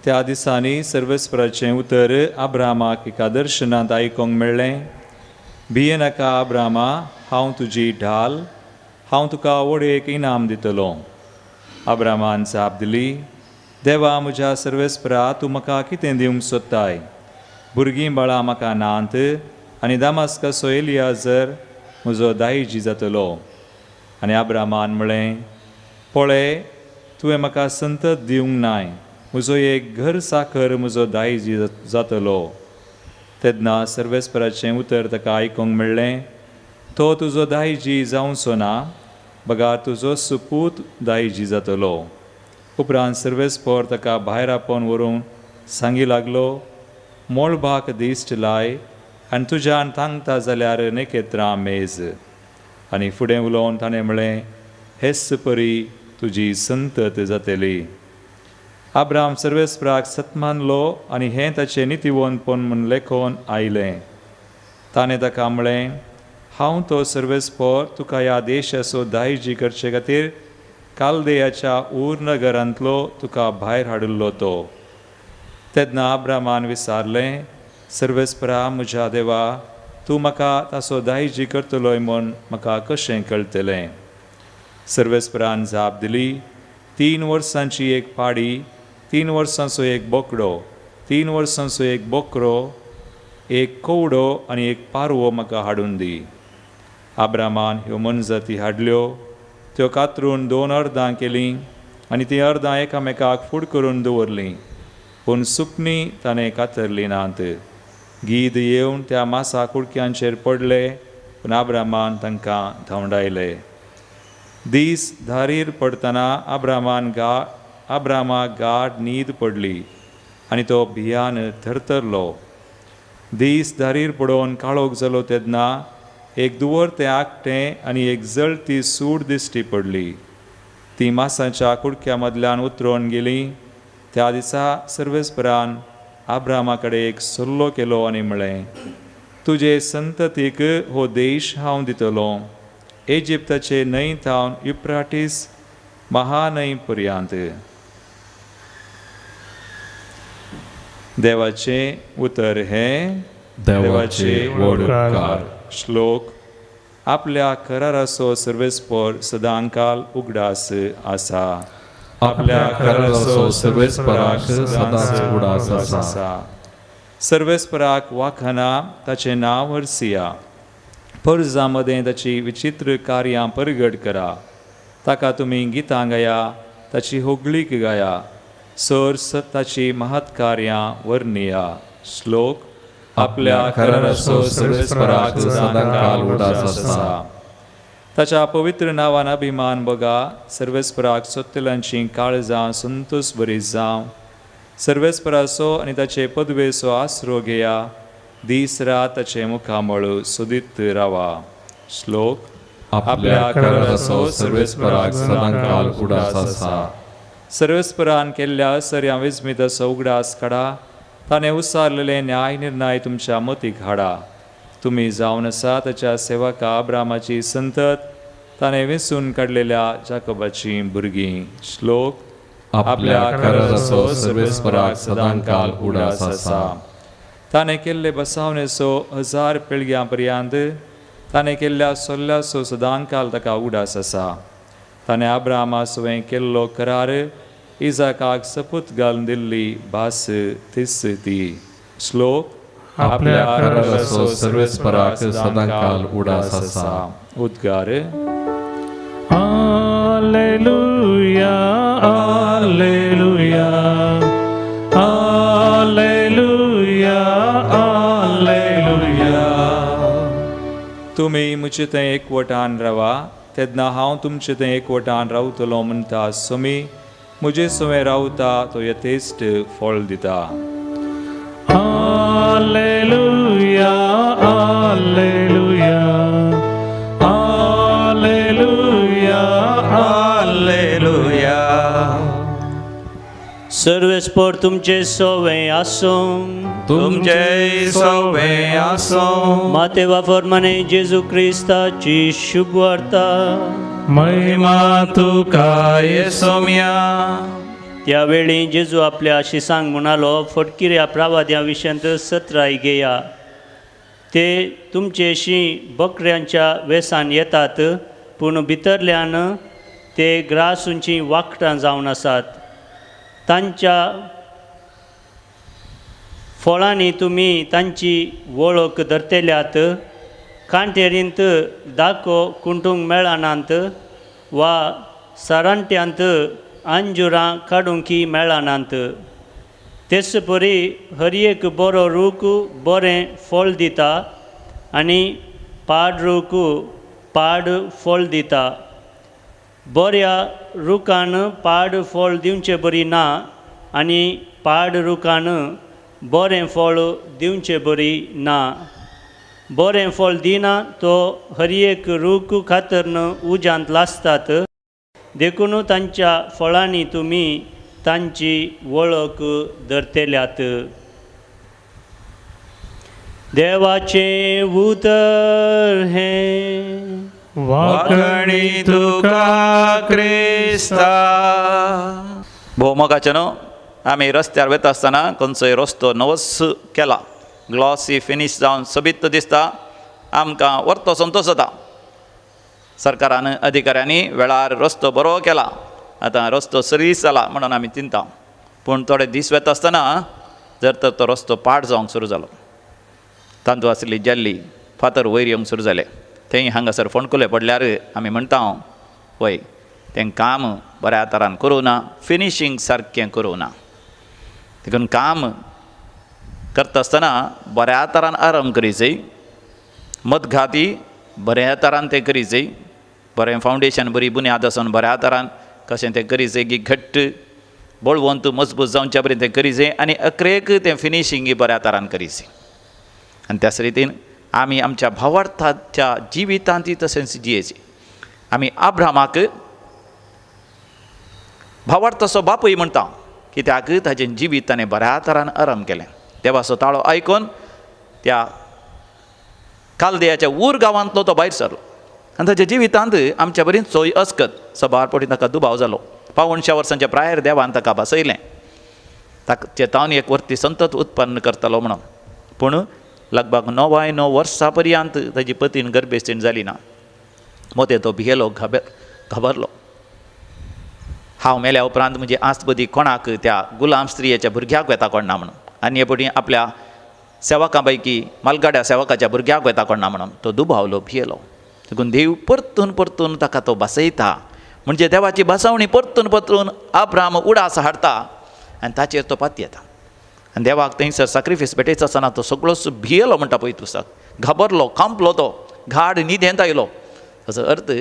त्या दिसांनी सर्वेस्पराचें उतर अब्रामाक एका दर्शनांत आयकोंक मेळ्ळें भिये नाका अब्रामा, हांव तुजी ढाल, हांव तुका वडयेक इनाम दितलो. अब्रामान जाप दिली, देवा म्हज्या सर्वेस्परा तूं म्हाका कितें दिवंक सोदताय? भुरगीं बाळां म्हाका नात आनी दामास्काचो एलियाजर म्हजो दायजी जातलो. आनी अब्रामान म्हळें, पळय, तुवें म्हाका संतत दिवंक नाय, म्हजो एक घर साकर म्हजो दायजी जातलो. तेन्ना सर्वेस्पराचें उतर ताका आयकूंक मेळ्ळें, तो तुजो दायजी जावचो ना, बगा तुजो सुपूत दायजी जातलो. उपरांत सर्वेस्पर ताका भायर आपोवन व्हरून सांगी लागलो, मोळबाक दिश्ट लाय आनी तुज्यान थांगता जाल्यार नेकेत्रां मेज. आनी फुडें उलोवन ताणें म्हळें, हेस परी तुजी संतत जातली. अब्राम सर्वेस्पराक सतमानलो आनी हें ताचें नितिवंतपण म्हूण लेखोवन आयलें. ताणें ताका म्हळें, हांव तो सर्वेस्पर तुका ह्या देशाचो दायजी करचे खातीर कालदेयाच्या ऊर नगरांतलो तुका भायर हाडिल्लो तो. तेन्ना अब्रामान विचारलें, सर्वेस्परा म्हज्या देवा, तूं म्हाका ताचो दायजी करतलोय म्हूण म्हाका कशें कळटलें? सर्वेस्परान जाप दिली, 3 वर्सांची एक पाडी, 3 वर्सांचो एक बोकडो, 3 वर्सांचो एक बोकरो, एक कोवडो आनी एक पारवो म्हाका हाडून दी. अब्रामान ह्यो मनजती हाडल्यो, त्यो कातरून 2 अर्दां केलीं आनी तीं अर्दां एकामेकाक फूड करून दवरलीं, पूण सुकणीं ताणें कातरलीं नात. गीद येवन त्या मासा कुडक्यांचेर पडले, पूण अब्रामान तांकां धांवडायले. दीस धारीर पडतना अब्रामाक गाढ न्हीद पडली आनी तो भियान थरथरलो. दीस धारीर पडोवन काळोख जालो तेन्ना एक दुवर तें आकटें आनी एक जळती सूड दिश्टी पडली. ती मासाच्या कुडक्या मदल्यान उतरोवन गेली. त्या दिसा सर्वेस्परान अब्रामा कडेन एक सल्लो केलो आनी म्हळें, तुजे संततीक हो देश हांव दितलो, इजिप्ताचे न्हंय थावन युफ्राटीस महान्हंय पर्यंत. देवाचें उतर हें, देवाचे वडकार. श्लोक. आपल्या कराराचो सर्वेस्पर सदांकाल उगडास आसा. आपल्या कराराचो सर्वेस्पराक सदांच उगडास आसा. सर्वेस्पराक वाखाना ताचें नांव हरसिया. पर्जां मदें ताची विचित्र कार्यां परगट करा. ताका तुमी गितां गाया, ताची होगळीक गाया, सर ताची महत्कार्यां वर्णिया. श्लोक. आपल्या कराराचो सर्वेस्पराक सदांकाल उगडास आसा. ताच्या पवित्र नांवान अभिमान बगा. सर्वेस्पराक सत्यलांची काळजां संतोष बरी जावं. सर्वेस्पराचो आनी ताचे पदवेचो आसरो घेया. दीस रात ताचे मुखामळ सोदीत रावा. श्लोक. आपल्या कराराचो सर्वेस्पराक सदांकाल उगडास आसा. सर्वेस्परान केल्ल्या सर्या विस्मिताचो उगडास काडा. ताणें उसारलेले न्याय निर्णय तुमच्या मतीक हाडा. तुमी जावन आसा ताच्या सेवका अब्रामाची संतत, ताणें वेंचून काडलेल्या जाकोबाची भुरगीं. श्लोक. आपल्या कराराचो सर्वेस्पराक सदांकाल उगडास आसा. ताणें केल्ले बसावणेचो 1000 पिळग्यां पर्यंत, ताणें केल्ल्या सोल्ल्याचो सदांकाल ताका उगडास आसा. ताणें अब्रामा सुवें केल्लो करार इजाकाक सपूत घालून दिल्ली भास तीस ती. श्लोक. आपल्या कराराचो सर्वेस्पराक सदांकाल उगडास आसा. उद्गार. Alleluia, Alleluia, Alleluia, Alleluia. तुमी म्हजे थंय एकवटान रावा, तेन्ना हांव तुमचे थंय एकवटान रावतलो म्हणटा सुमी म्हजे सुवें रावता तो यथेश्ट फळ दिता. Alleluia, Alleluia, Alleluia, Alleluia. सर्वेस्पर तुमचे सोवें आसूं. तुमचे सोवें आसूं. मातेवा फॉर्माने जेजू क्रिस्ताची शुभ वार्ता. महिमा तुका येसोम्या. त्यावेळी जेजू आपल्या शिसांक म्हणालो, फटकिऱ्या प्रवाद्या विशंत 17 घेया. ते तुमचेशी बकऱ्यांच्या वेसान येतात, पूण भितरल्यान ते ग्रासूंची वाकटां जावन आसात. तांच्या फळांनी तुमी तांची वळख धरतल्यात. कांटेरींत दाको कुंटूंक मेळनात, वा सारांट्यांत अंजुरां काडूंकी मेळनात. तेच परी हर एक बरो रूख बरें फळ दिता, आनी पाड रूख पाड फळ दिता. बऱ्या रुखान पाड फळ दिवचें बरी ना, आनी पाड रुखान बरें फळ दिवचें बरी ना. बरें फळ दिना तो हर एक रूख खातरन उज्यांत लासतात. देखून तांच्या फळांनी तुमी तांची वळख धरतल्यात. देवाचें उतर हें वाकणी तुका क्रिस्ता. भोवमोगाचे न्हू, आमी रस्त्यार वता आसतना खंयचोय रस्तो नवस केला, ग्लॉसी फिनीश जावन सोबीत दिसता, आमकां व्हरतो संतोश जाता. सरकारान अधिकाऱ्यांनी वेळार रस्तो बरो केला, आतां रस्तो सर्वीस जाला म्हणून आमी चिंता. पूण थोडे दीस वता आसतना जर तर तो रस्तो पाड जावंक सुरू जालो, तांदूळ आसली जेल्ली फातर वयर येवंक सुरू जाले, थंय हांगासर फोणकुले पडल्यार आमी म्हणटा वय तें काम बऱ्या तरान करूं ना, फिनिशींग सारकें करूं ना. देखून काम करता आसतना बऱ्या तरान आराम करीचय, मदघाती बऱ्या तरान तें करीचय, बरें फावंडेशन बरी बुन्याद आसून बऱ्या तरान कशें तें करीचय की घट्ट बळवंत मजबूत जावच्या बरें तें करीचय, आनी अकरेक तें फिनिशींग बऱ्या तरान करीचय. आनी त्याच रितीन आमी आमच्या भावार्थाच्या जिवितांत तशेंच जियेचें. आमी अब्रामाक भावार्थाचो बापूय म्हणटा, कित्याक ताचें जिवीत ताणें बऱ्या तरान आराम केलें. देवाचो ताळो आयकून त्या कालदेयाच्या ऊर गांवांतलो तो भायर सरलो, आनी ताच्या जिवितांत आमच्या बरी चोय अस्कत सबार पटी ताका दुबाव जालो. 52 वर्सांच्या प्रायर देवान ताका बसयलें, ताका चेतावनी एक वर्ती संतत उत्पन्न करतलो म्हणून. पूण लगभग 9 वर्सां पर्यंत ताची पतीन गर्भेस्थीण जाली ना. मोते तो भियेलो, घाबरलो. हांव मेल्या उपरांत म्हजी आस्तबदी कोणाक त्या गुलाम स्त्रियेच्या भुरग्याक वेता कोणना म्हणून, आनी हे पटी आपल्या सेवकां पैकी मालगाड्या सेवकाच्या भुरग्याक वेता कोणना म्हणून तो दुबावलो, भियेलो. देखून देव परतून परतून ताका तो बसयता, म्हणजे देवाची बसवणी परतून परतून अब्राम उडास हाडटा आनी ताचेर तो पाती येता. आनी देवाक थंयसर सॅक्रिफीस भेटयता आसतना तो सगळोच भियेलो म्हणटा पळय पुस्तक, घाबरलो, कांपलो, तो घाड न्हिदेंत आयलो. ताचो अर्थ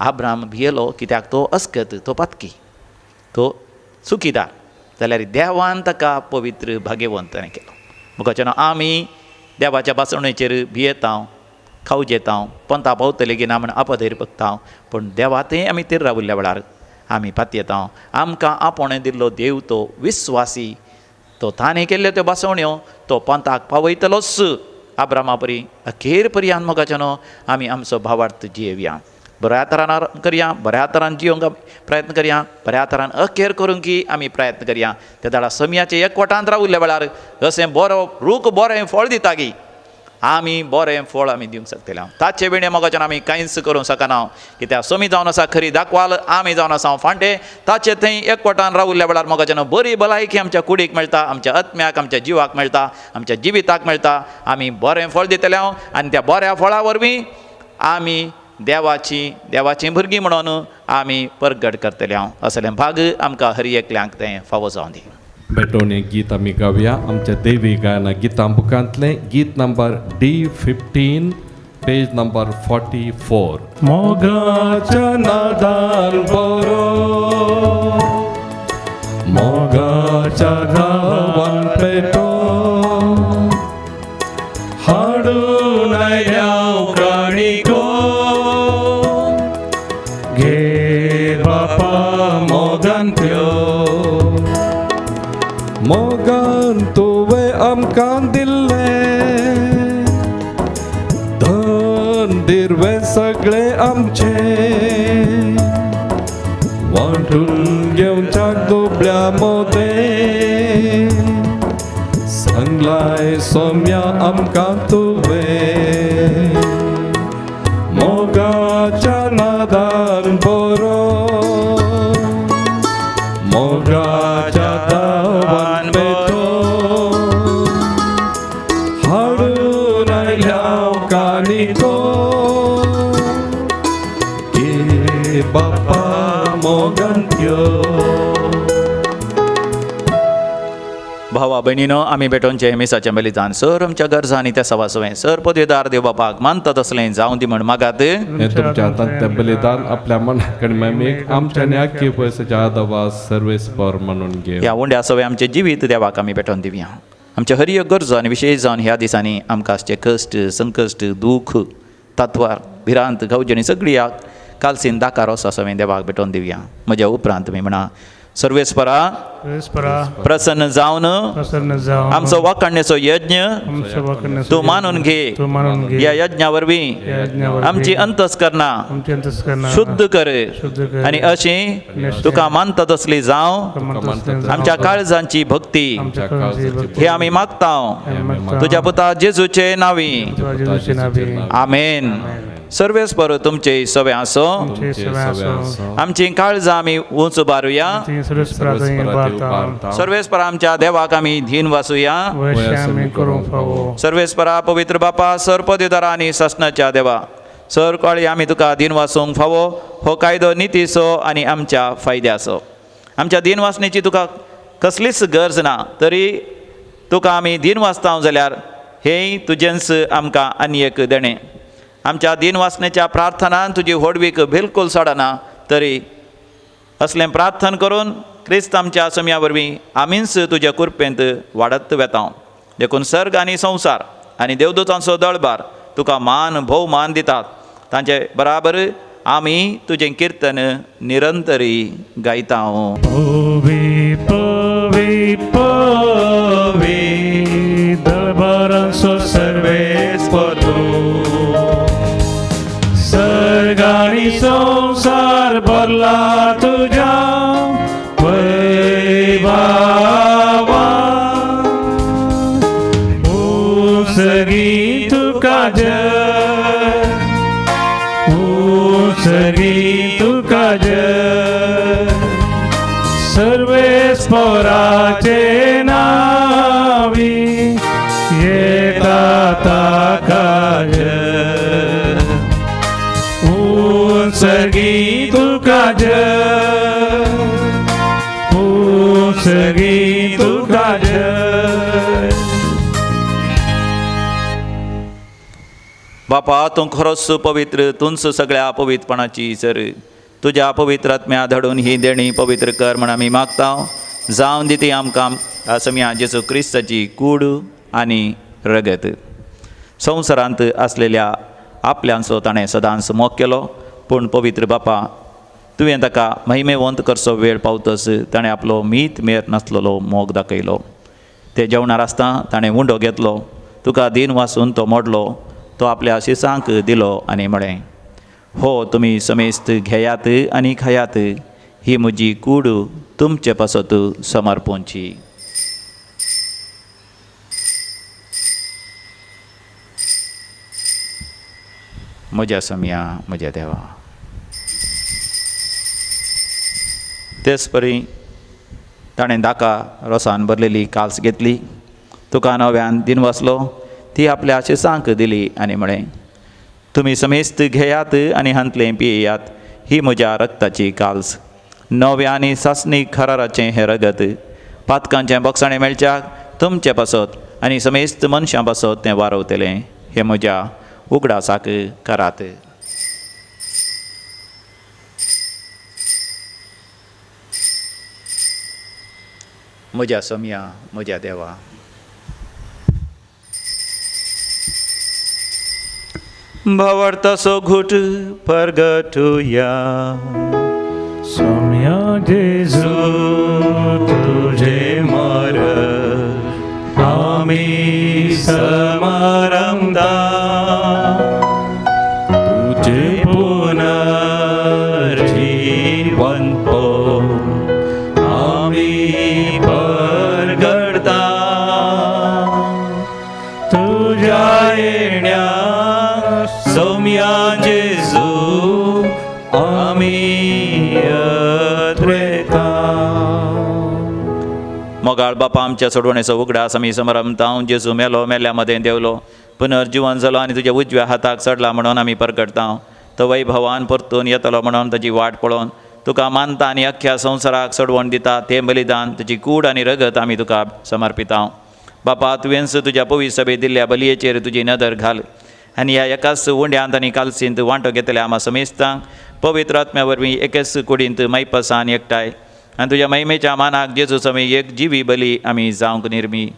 अब्राम भियेलो कित्याक तो अस्कत, तो पातकी, तो चुकीदार, जाल्यार देवान ताका पवित्र भाग्यवंत ताणें केलो. मुखाच्यान आमी देवाच्या बसवणेचेर भियेता, खाऊ जेता, पंता पावतले की ना म्हण आपधैर बगता, पूण देवातय आमी तेर राविल्ल्या वेळार आमी पातयेता. आमकां आपोणें दिल्लो देव तो विस्वासी, तो ताणें केल्ल्यो त्यो बसवण्यो तो पंताक पावयतलोच. अब्रामा परी अखेर पर्यंत मोगाच्यान आमी आमचो भावार्थ जियेवया, बऱ्या तरान करया, बऱ्या तरान जियोंक प्रयत्न करया, बऱ्या तरान अखेर करूंक की आमी प्रयत्न करया. त्या दाडा समयाचे एकवटांत राविल्ल्या वेळार अशें बरो रूख बरें फळ दिता की आमी बरें फळ आमी दिवंक शकतले. ताचे वेळी मोगाच्यान आमी कांयच करूंक शकना, कित्याक समी जावन आसा खरी दाखवाल, आमी जावन आसा फांटे. ताचे थंय एकवटान राविल्ल्या वेळार मोगाच्यान बरी भलायकी आमच्या कुडीक मेळटा, आमच्या आत्म्याक, आमच्या जिवाक मेळटा, आमच्या जिविताक मेळटा. आमी बरें फळ दितले आनी त्या बऱ्या फळा वरवीं आमी देवाची भुरगीं म्हणून आमी परगट करतले. असलें भाग आमकां हर एकल्यांक तें फावो जावं दी. भेटून एक गीत आमी गावया. आमच्या देवी गायना गितां बुकांतलें गीत नंबर D15, पेज नंबर 44. मोगाच्या नादान बरो, मोगाच्या गावान पेटो, हाडून आयल्या काणिको, घे बापा मोगान त्यो. मोगान तुवें आमकां दिल्लें, धन दिर्वें सगळें आमचें, वांटून घेवच्या दुबळ्या मोदें, संग दिनलाय सौम्या आमकां तुवें मोगाच्या नादान बरो मोगाच्या दावान बेतो हाडून आयल्या कानितो के बापा मोगंत्यो. भावा भयणीनो, आमी भेटोवचे मिसाचें बलिदान सर आमच्या गरजा आनी त्या सवासवें सर पदवेदार देव बापाक मानता तसलें जावं दी म्हण मागात. हे तुमच्या हातांत तें बलिदान आपल्या मनाकडे मेमीक आमच्यानी आख्खी पयसाच्या आदावा सर्वेस्पर म्हणून घे. ह्या उंड्या सवय आमचें जिवीत देवाक आमी भेटोवन दिवया. आमच्या हर एक गरजो आनी विशेश जावन ह्या दिसांनी आमकां आसचे कश्ट संकश्ट दूख तत्वार भिरांत गवजणी सगळी कालसीन दाकार वसा सवय देवाक भेटोवन दिवया. म्हज्या उपरांत तुमी म्हणा, सर्वेस्परा प्रसन्न जावन आमचो वाखाणणेचो यज्ञ तूं मानून घे. ह्या यज्ञा वरवीं आमची अंतस्करणां शुद्ध कर आनी अशी तुका मानता तसली जावं आमच्या काळजांची भक्ती हे आमी मागता तुज्या पुता जेजूचे नांवी. आमेन. सर्वेस्पर तुमचे सवे आसो. आमची काळजां आमी उंच बारुया. सर्वेस्परा आमच्या देवाक आमी धीन वाचुया. सर्वेस्परा पवित्र बापा सर पदवेदारा आनी ससनाच्या देवा सर कळी आमी तुका दिन वाचूंक फावो. हो कायदो नितीचो आनी आमच्या फायद्याचो. आमच्या दिन वाचणेची तुका कसलीच गरज ना, तरी तुका आमी दिन वाचता जाल्यार हेय तुजेंच आमकां आनी एक देणें. आमच्या दिन वाचण्याच्या प्रार्थनान तुजी होडवीक बिलकुल सोडना, तरी असलें प्रार्थन करून क्रिस्त आमच्या समया वरवीं आमीच तुज्या कृपेंत वाडत वेता. देखून सर्ग आनी संवसार आनी देवदूतांचो दळबार तुका मान भोवमान दितात. तांचे बराबर आमी तुजें कीर्तन निरंतरी गायता. पवी पवी पवी दळबारांचो सर्वेस्पर सर्ग आनी संसार भरला तुज्या वैभवा. उसगी तुका जय, उसगी तुका जय. सर्वेस्पराचे नावी येता ताका जय. उसगी तुका जय, उसगी तुका जय. बापा तूं खरोच पवित्र, तूंच सगळ्या पवित्रपणाची सर. तुज्या पवित्र आत्म्या धाडून ही देणी पवित्र कर म्हण आमी मागता. जावन दिती आमकां समया जेजू क्रिस्ताची कूड आनी रगत. संवसारांत आसलेल्या आपल्यांचो ताणें सदांच मोग केलो, पूण पवित्र बापा तुवें ताका महिमेवंत करचो वेळ पावतस ताणें आपलो मीत मेर नासलेलो मोग दाखयलो. ते जेवणार आसतना ताणें उंडो घेतलो, तुका दिन वाचून तो मोडलो, तो आपल्या शिसांक दिलो आनी म्हळें, हो तुमी समेस्त घेयात आनी खायात, ही म्हजी कूड तुमचे पासत समर्पोवची. म्हज्या समया म्हज्या देवा. तेच परी ताणें दाका रोसान भरलेली काल्स घेतली, तुका नव्यान दिन वाचलो, ती आपल्या शिसांक दिली आनी म्हळें, तुमी समेस्त घेयात आनी हांतलें पियेयात, ही म्हज्या रक्ताची काल्स. नव्या आनी सासणीक खराराचें हें रगत पातकांचें बक्षाणें मेळच्याक तुमचे पासत आनी समेस्त मनशां पासत तें वारवतलें. हे म्हज्या उगडासाक करात. म्हज्या समया म्हज्या देवा. भावार्थाचो घुट परगटुया. सौम्या जेजू तुझे मर आमी समारंभा, तुझे पुनर्जीवन पो आमी परगडता. सम्या जेजू आमी येता. मोगाळ बापा आमच्या सोडवणेचो उगडास आमी समरमता. जेजू मेलो, मेल्ल्यामध्ये देवलो, पुनर्जीवन जालो आनी तुज्या उजव्या हाताक चडला म्हणून आमी परगडता. तो वैभवान परतून येतलो म्हणून ताची वाट पळोवन तुका मानता आनी अख्ख्या संवसाराक सडवण दिता. तें बलिदान तुजी कूड आनी रगत आमी तुका समर्पिता. बापा तुवेंच तुज्या पवित्र सभे दिल्ल्या बलयेचेर तुजी नदर घाल आनी ह्या एकाच उंड्यांत आनी कालसींत वांटो घेतल्या आमा समेस्तांक पवित्र आत्म्या वरवीं एकेच कुडींत मैपसान एकठांय आनी तुज्या महिमेच्या मानाक जेजू समी एक जिवी बली आमी जावंक निर्मी.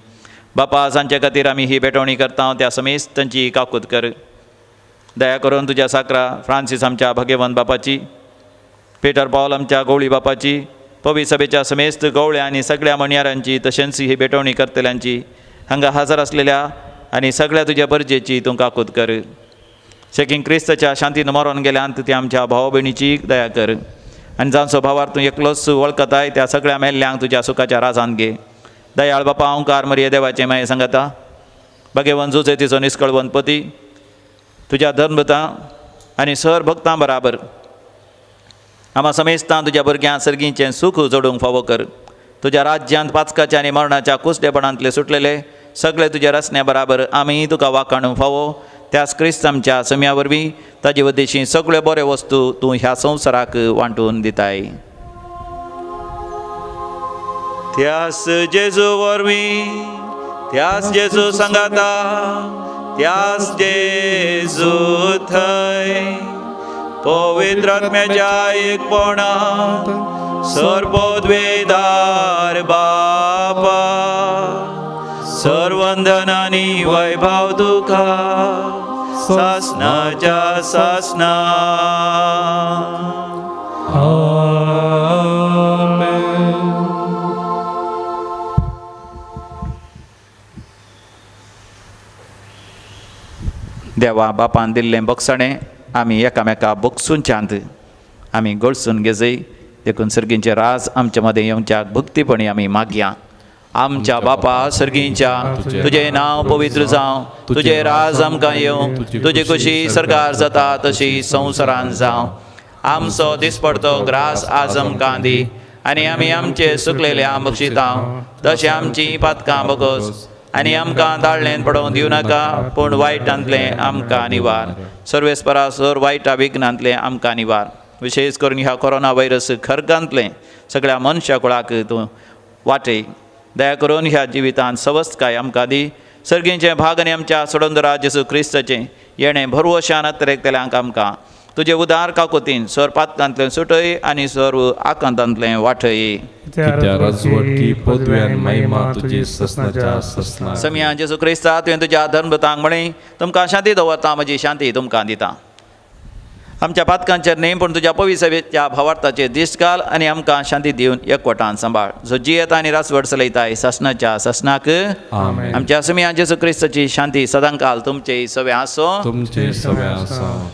बापा सांचे खातीर आमी ही भेटवणी करता. त्या समेस्तांची काकूत कर. दया करून तुज्या साकरा फ्रांसीस आमच्या भगेवंत बापाची, पेटर पॉल आमच्या गवळी बापाची, पवित्र सभेच्या समेस्त गवळ्या आनी सगळ्या मणयारांची, तशेंच ही भेटवणी करतल्यांची, हांगा हजर आसलेल्या आनी सगळ्या तुज्या बरजेची तूं काकूत कर. शेकींग क्रिस्ताच्या शांतीन मरोन गेल्यांत त्या आमच्या भाव भयणीची दया कर आनी जांचो भावार तूं एकलोच वळखताय त्या सगळ्या मेल्ल्यांक तुज्या सुखाच्या राजांत घे. दयाळ बापा ओंकार मरिये देवाचे माये सांगता, भगेवन जुजे तिचो निश्कळवंत पती, तुज्या धर्मता आनी सर भक्तां बराबर आमा समेस्तां तुज्या भुरग्यां सर्गीचें सुख जोडूंक फावो कर. तुज्या राज्यांत पाचकाच्या आनी मरणाच्या कुसडेपणांतले सुटलेले सगळे तुज्या रचण्या बराबर आमी तुका वाखाणूंक फावो. त्याच क्रिस्त आमच्या सम्या वरवीं ताजे वतेशी सगळ्यो बऱ्यो वस्तू तूं ह्या संवसाराक वांटून दिताय. त्यास जेजू वरवीं, त्यास जेजू सांगाता, त्यास जेजू थंय पवित्र आत्म्याच्या एकपणांत सर्वोद्वेदार बापा सर्वंदनानी वैभव तुका सासनाच्या सासना. देवा बापान दिल्लें बक्षणें आमी एकामेका बोगसून चांत आमी गळसून घेजय. देखून सर्गींचे राज आमचे मदें येवच्या भक्तीपणी आमी मागया. आमच्या बापा सर्गींच्या तुजें नांव पवित्र जावं, तुजें राज आमकां येवं, तुजी खुशी सरकार जाता तशी संवसारांत जावं. आमचो दिसपडतो ग्रास आज आमकां दी आनी आमी आमचे सुकलेल्या बक्षिता तशें आमची पातकां बगोस आनी आमकां दाळ्ळेंत पडोवंक दिवं नाका, पूण वायटांतलें आमकां निवार. सर्वेस्परासोर वायटा विघ्नांतलें आमकां निवार. विशेश करून ह्या कोरोना व्हायरस खरगांतलें सगळ्या मनशा कुळाक तूं वाटय. दया करून ह्या जिवितांत सवस्थकाय आमकां दी. सर्गींचें भाग आनी आमच्या सोडोंदरा जेजू क्रिस्ताचें येणें भरवशान अत्रेकतल्यांक आमकां तुजे उदार काकुतीन सर पातकांतलें सुटय आनी सर्व आकांतांतलें वाटय. कित्या राजवटी पदव्यान महिमा तुजी ससनाच्या ससना. सम्या जेजू क्रिस्ता तुवें तुज्या धर्मतांक म्हणी तुमकां शांती दवरता, म्हजी शांती तुमकां दिता. आमच्या पातकांचेर न्ही पूण तुज्या पवित्र सभेच्या भावार्थाचेर दिश्ट घाल आनी आमकां शांती दिवन एकवटान सांबाळ. जो जियेता आनी रासवड चलयताय ससनाच्या ससनाक. आमच्या सम्या जेजू क्रिस्ताची शांती सदांकाल तुमचे सवे आसो. तुमचे सवे आसा.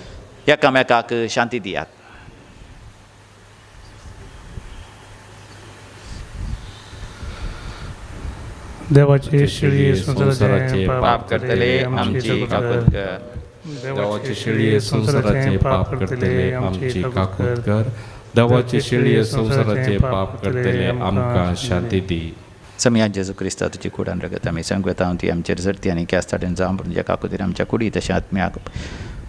एकामेकाक शांती दियात. देवाची शिळी संसाराचे पाप करतले आमची काकूत कर. देवाची शिळी संसाराचे पाप करतले आमची काकूत कर. देवाची शिळी संसाराचे पाप करतले आमकां शांती दी. सम्या जेजू क्रिस्ता तुजी कुडान रगत आमी सांगता ती आमचेर झरती आनी केस्ताडेन जावं तुज्या काकुतीर आमच्या कुडी तशें आत्म्याक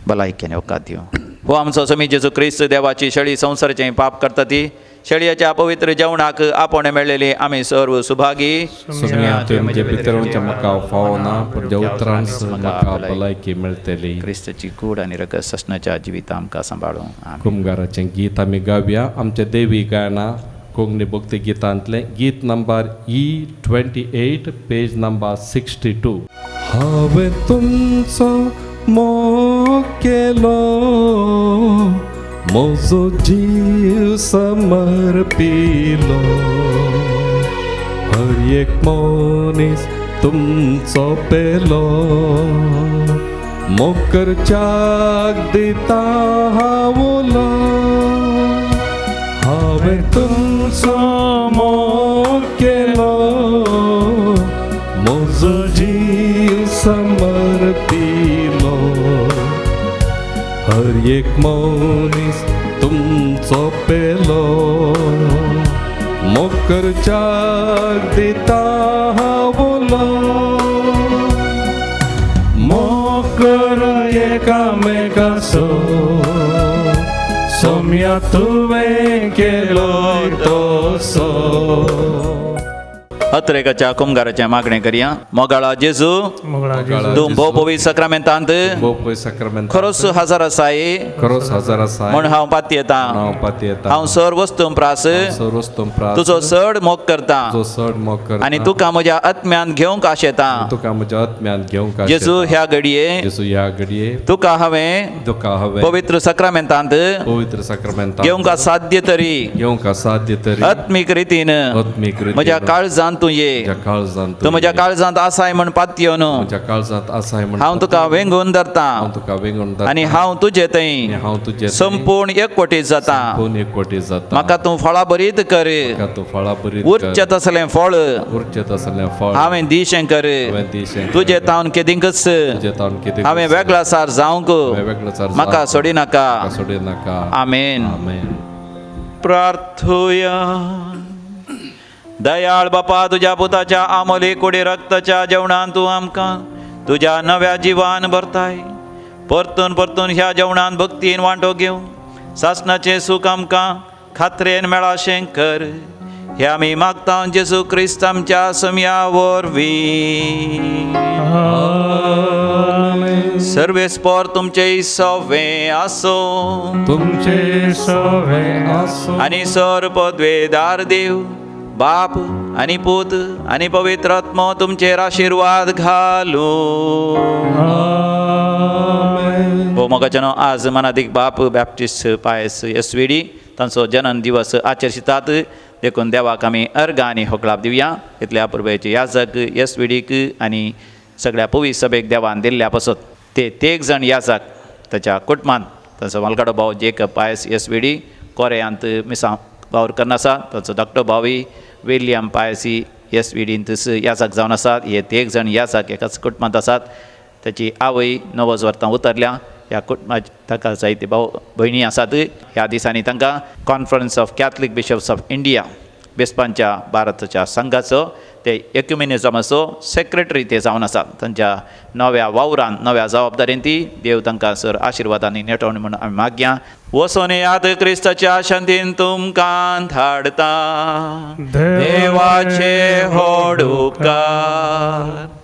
भलायकेने वकात दिवं. हो आमचो समी जेजू क्रिस्त देवाची शेळी संवसाराचें पाप करता ती शेळयेच्या पवित्र जेवणाक आपण मेळलेली आमी सर्व सुभागी. म्हणजे पितरांच्या म्हाका फावना पूण ज्या उतरांच म्हाका भलायकी मेळटली. क्रिस्ताची कूड आनी रगत ससनाच्या जिविता आमकां सांबाळूं. कुमगाराचें गीत आमी गावया. आमच्या देवी गायना कोंकणी भक्ती गितांतलें गीत नंबर E28 पेज नंबर 62. हांवें तुमचो मोग केलो, म्हजो जीव समर्पिलो. हर एक मनीस तुमचो पेलो, मोग करच्याक दिता हावलो. हांवें तुमचो मोग केलो, म्हजो जीव समर्पिलो. एक मौनीस तुमचो पेलो मोकरच्याक दिता बोलो मोकर एकामेकाचो सोम्या तुवें केलोय तसो. अत्रेकाच्या कुमगाराच्या मागणे करया. मोगाळा जेजू मोगळा जेजू तूं भोव पवी सक्रामेंतांत बोपय सक्रामेंत खरोच हजार आसाय खरोच हजार आसा म्हण हांव पाती येता. हांव पाती येता हांव सर वस्तू प्रास सर्वोत्तम प्रास तुजो चड मोग करता जो चड मोग करता आनी तुका म्हज्या आत्म्यान घेवंक आशेता. तुका म्हज्या आत्म्यान घेवंक जेजू ह्या घडये जेजू ह्या घडये तुका हांवें तुका हांवें पवित्र सक्रामेंतांत पवित्र सक्रामेंत घेवंक साध्य तरी घेवंक साध्य तरी आत्मीक रितीन आत्मीक रितीन म्हज्या काळजांत तूं ये. म्हज्या काळजांत तूं म्हज्या काळजांत आसाय म्हण पातयो न्हू. म्हज्या काळजांत आसाय म्हण हांव तुका वेंगून धरता हांव तुका वेंगून आनी हांव तुजे थंय हांव तुजे संपूर्ण एकवटीत जाता. कोण एकवटी जाता म्हाका तूं फळां बरीत कर. म्हाका तूं फळां बरी उरचें तसलें फळ उरचें तसलें फळ हांवें दिशें कर. हांवें दिशें तुजे तावन केदिंकच तुजें तावन कितें हांवें वेगळा सार जावंक वेगळो चार म्हाका सोडी नाका. सोडी नाका आमेन. आमेन. प्रार्थुया. दयाळ बापा तुज्या पुताच्या आमोली कुडी रक्ताच्या जेवणान तूं आमकां तुज्या नव्या जिवान भरताय. परतून परतून ह्या जेवणान भक्तीन वांटो घेवं सासणाचें सूख आमकां खात्रेन मेळाशें कर. हे आमी मागता जेजू क्रिस्त आमच्या सम्या वरवीं. सर्वेस्पर तुमचे सवे आसो तुमचे सवे आसो आनी सर पदवेदार देव बाप आनी पूत आनी पवित्र आत्मो तुमचेर आशिर्वाद घालू. हो मोगाच्यानो आज मनादीक बाप बॅप्टिस्ट पायस एसवीडी तांचो जन्म दिवस आचरशितात. देखून देवाक आमी अर्घ आनी होकळाप दिवया. इतल्या पुर्वेचे याजक एसवीडीक आनी सगळ्या पवी सभेक देवान दिल्ल्या पासत ते तेग जण याजक ताच्या कुटुंबांत ताचो मलगाडो भाव जेकब पायस एसवीडी कोरेयांत मिसां वावर करना आसा. ताचो धाकटो भावी विलियम पायसी एसवीडींत याजक जावन आसात. हे तेग जण याजक एकाच कुटुंबांत आसात. ताची आवय 90 वर्सां उतरल्या. ह्या कुटुंबाच्या ताका जायते भाव भयणी आसात. ह्या दिसांनी तांकां conference of Catholic bishops of India बेस्पांच्या भारताच्या संघाचो ते एक्युमेनिझमाचो सेक्रेटरी ते जावन आसात. तांच्या नव्या वावरान नव्या जबाबदारेन ती देव तांकां सर आशिर्वादांनी नेटोवणी म्हणून आमी मागया. वचून याद क्रिस्ताच्या शांतीन तुमकां धाडता. देवाचे व्हड उपकार.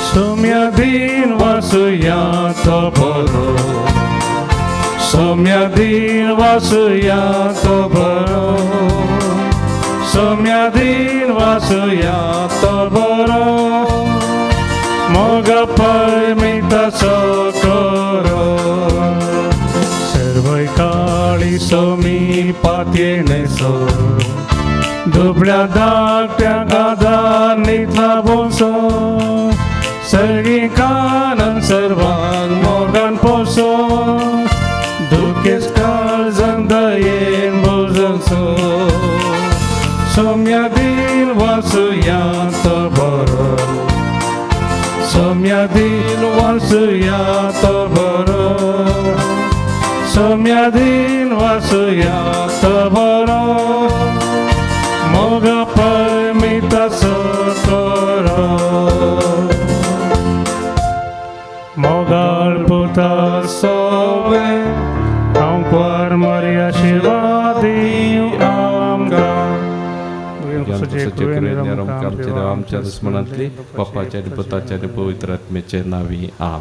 सोम्या दिन वासुया तो बरो सोम्या दिन वासुया तो बरो सोम्या दिन वासुया तो बरो मोग परमिताचो करो सर्वय काळी सोमी पातयेनेसो दुबळ्या धाकट्या गादार नीतला बोसो सर्गी कानन सर्वांग मोगान पोसो दुखेस काळजान दयेन बोजसो सोम्या दिन वासुया तो बरो सोम्या दिन वासुया तो बरो सोम्या दिन वासुया तो बरो मोग परमिताचो करो मोगाळ पुता सोवे आमकां मरिया आशिर्वादी आमकां आमच्या दुस्मनांतली बापाच्या आणि पुताच्या आणि पवित्र आत्म्याचे नावी आमेन.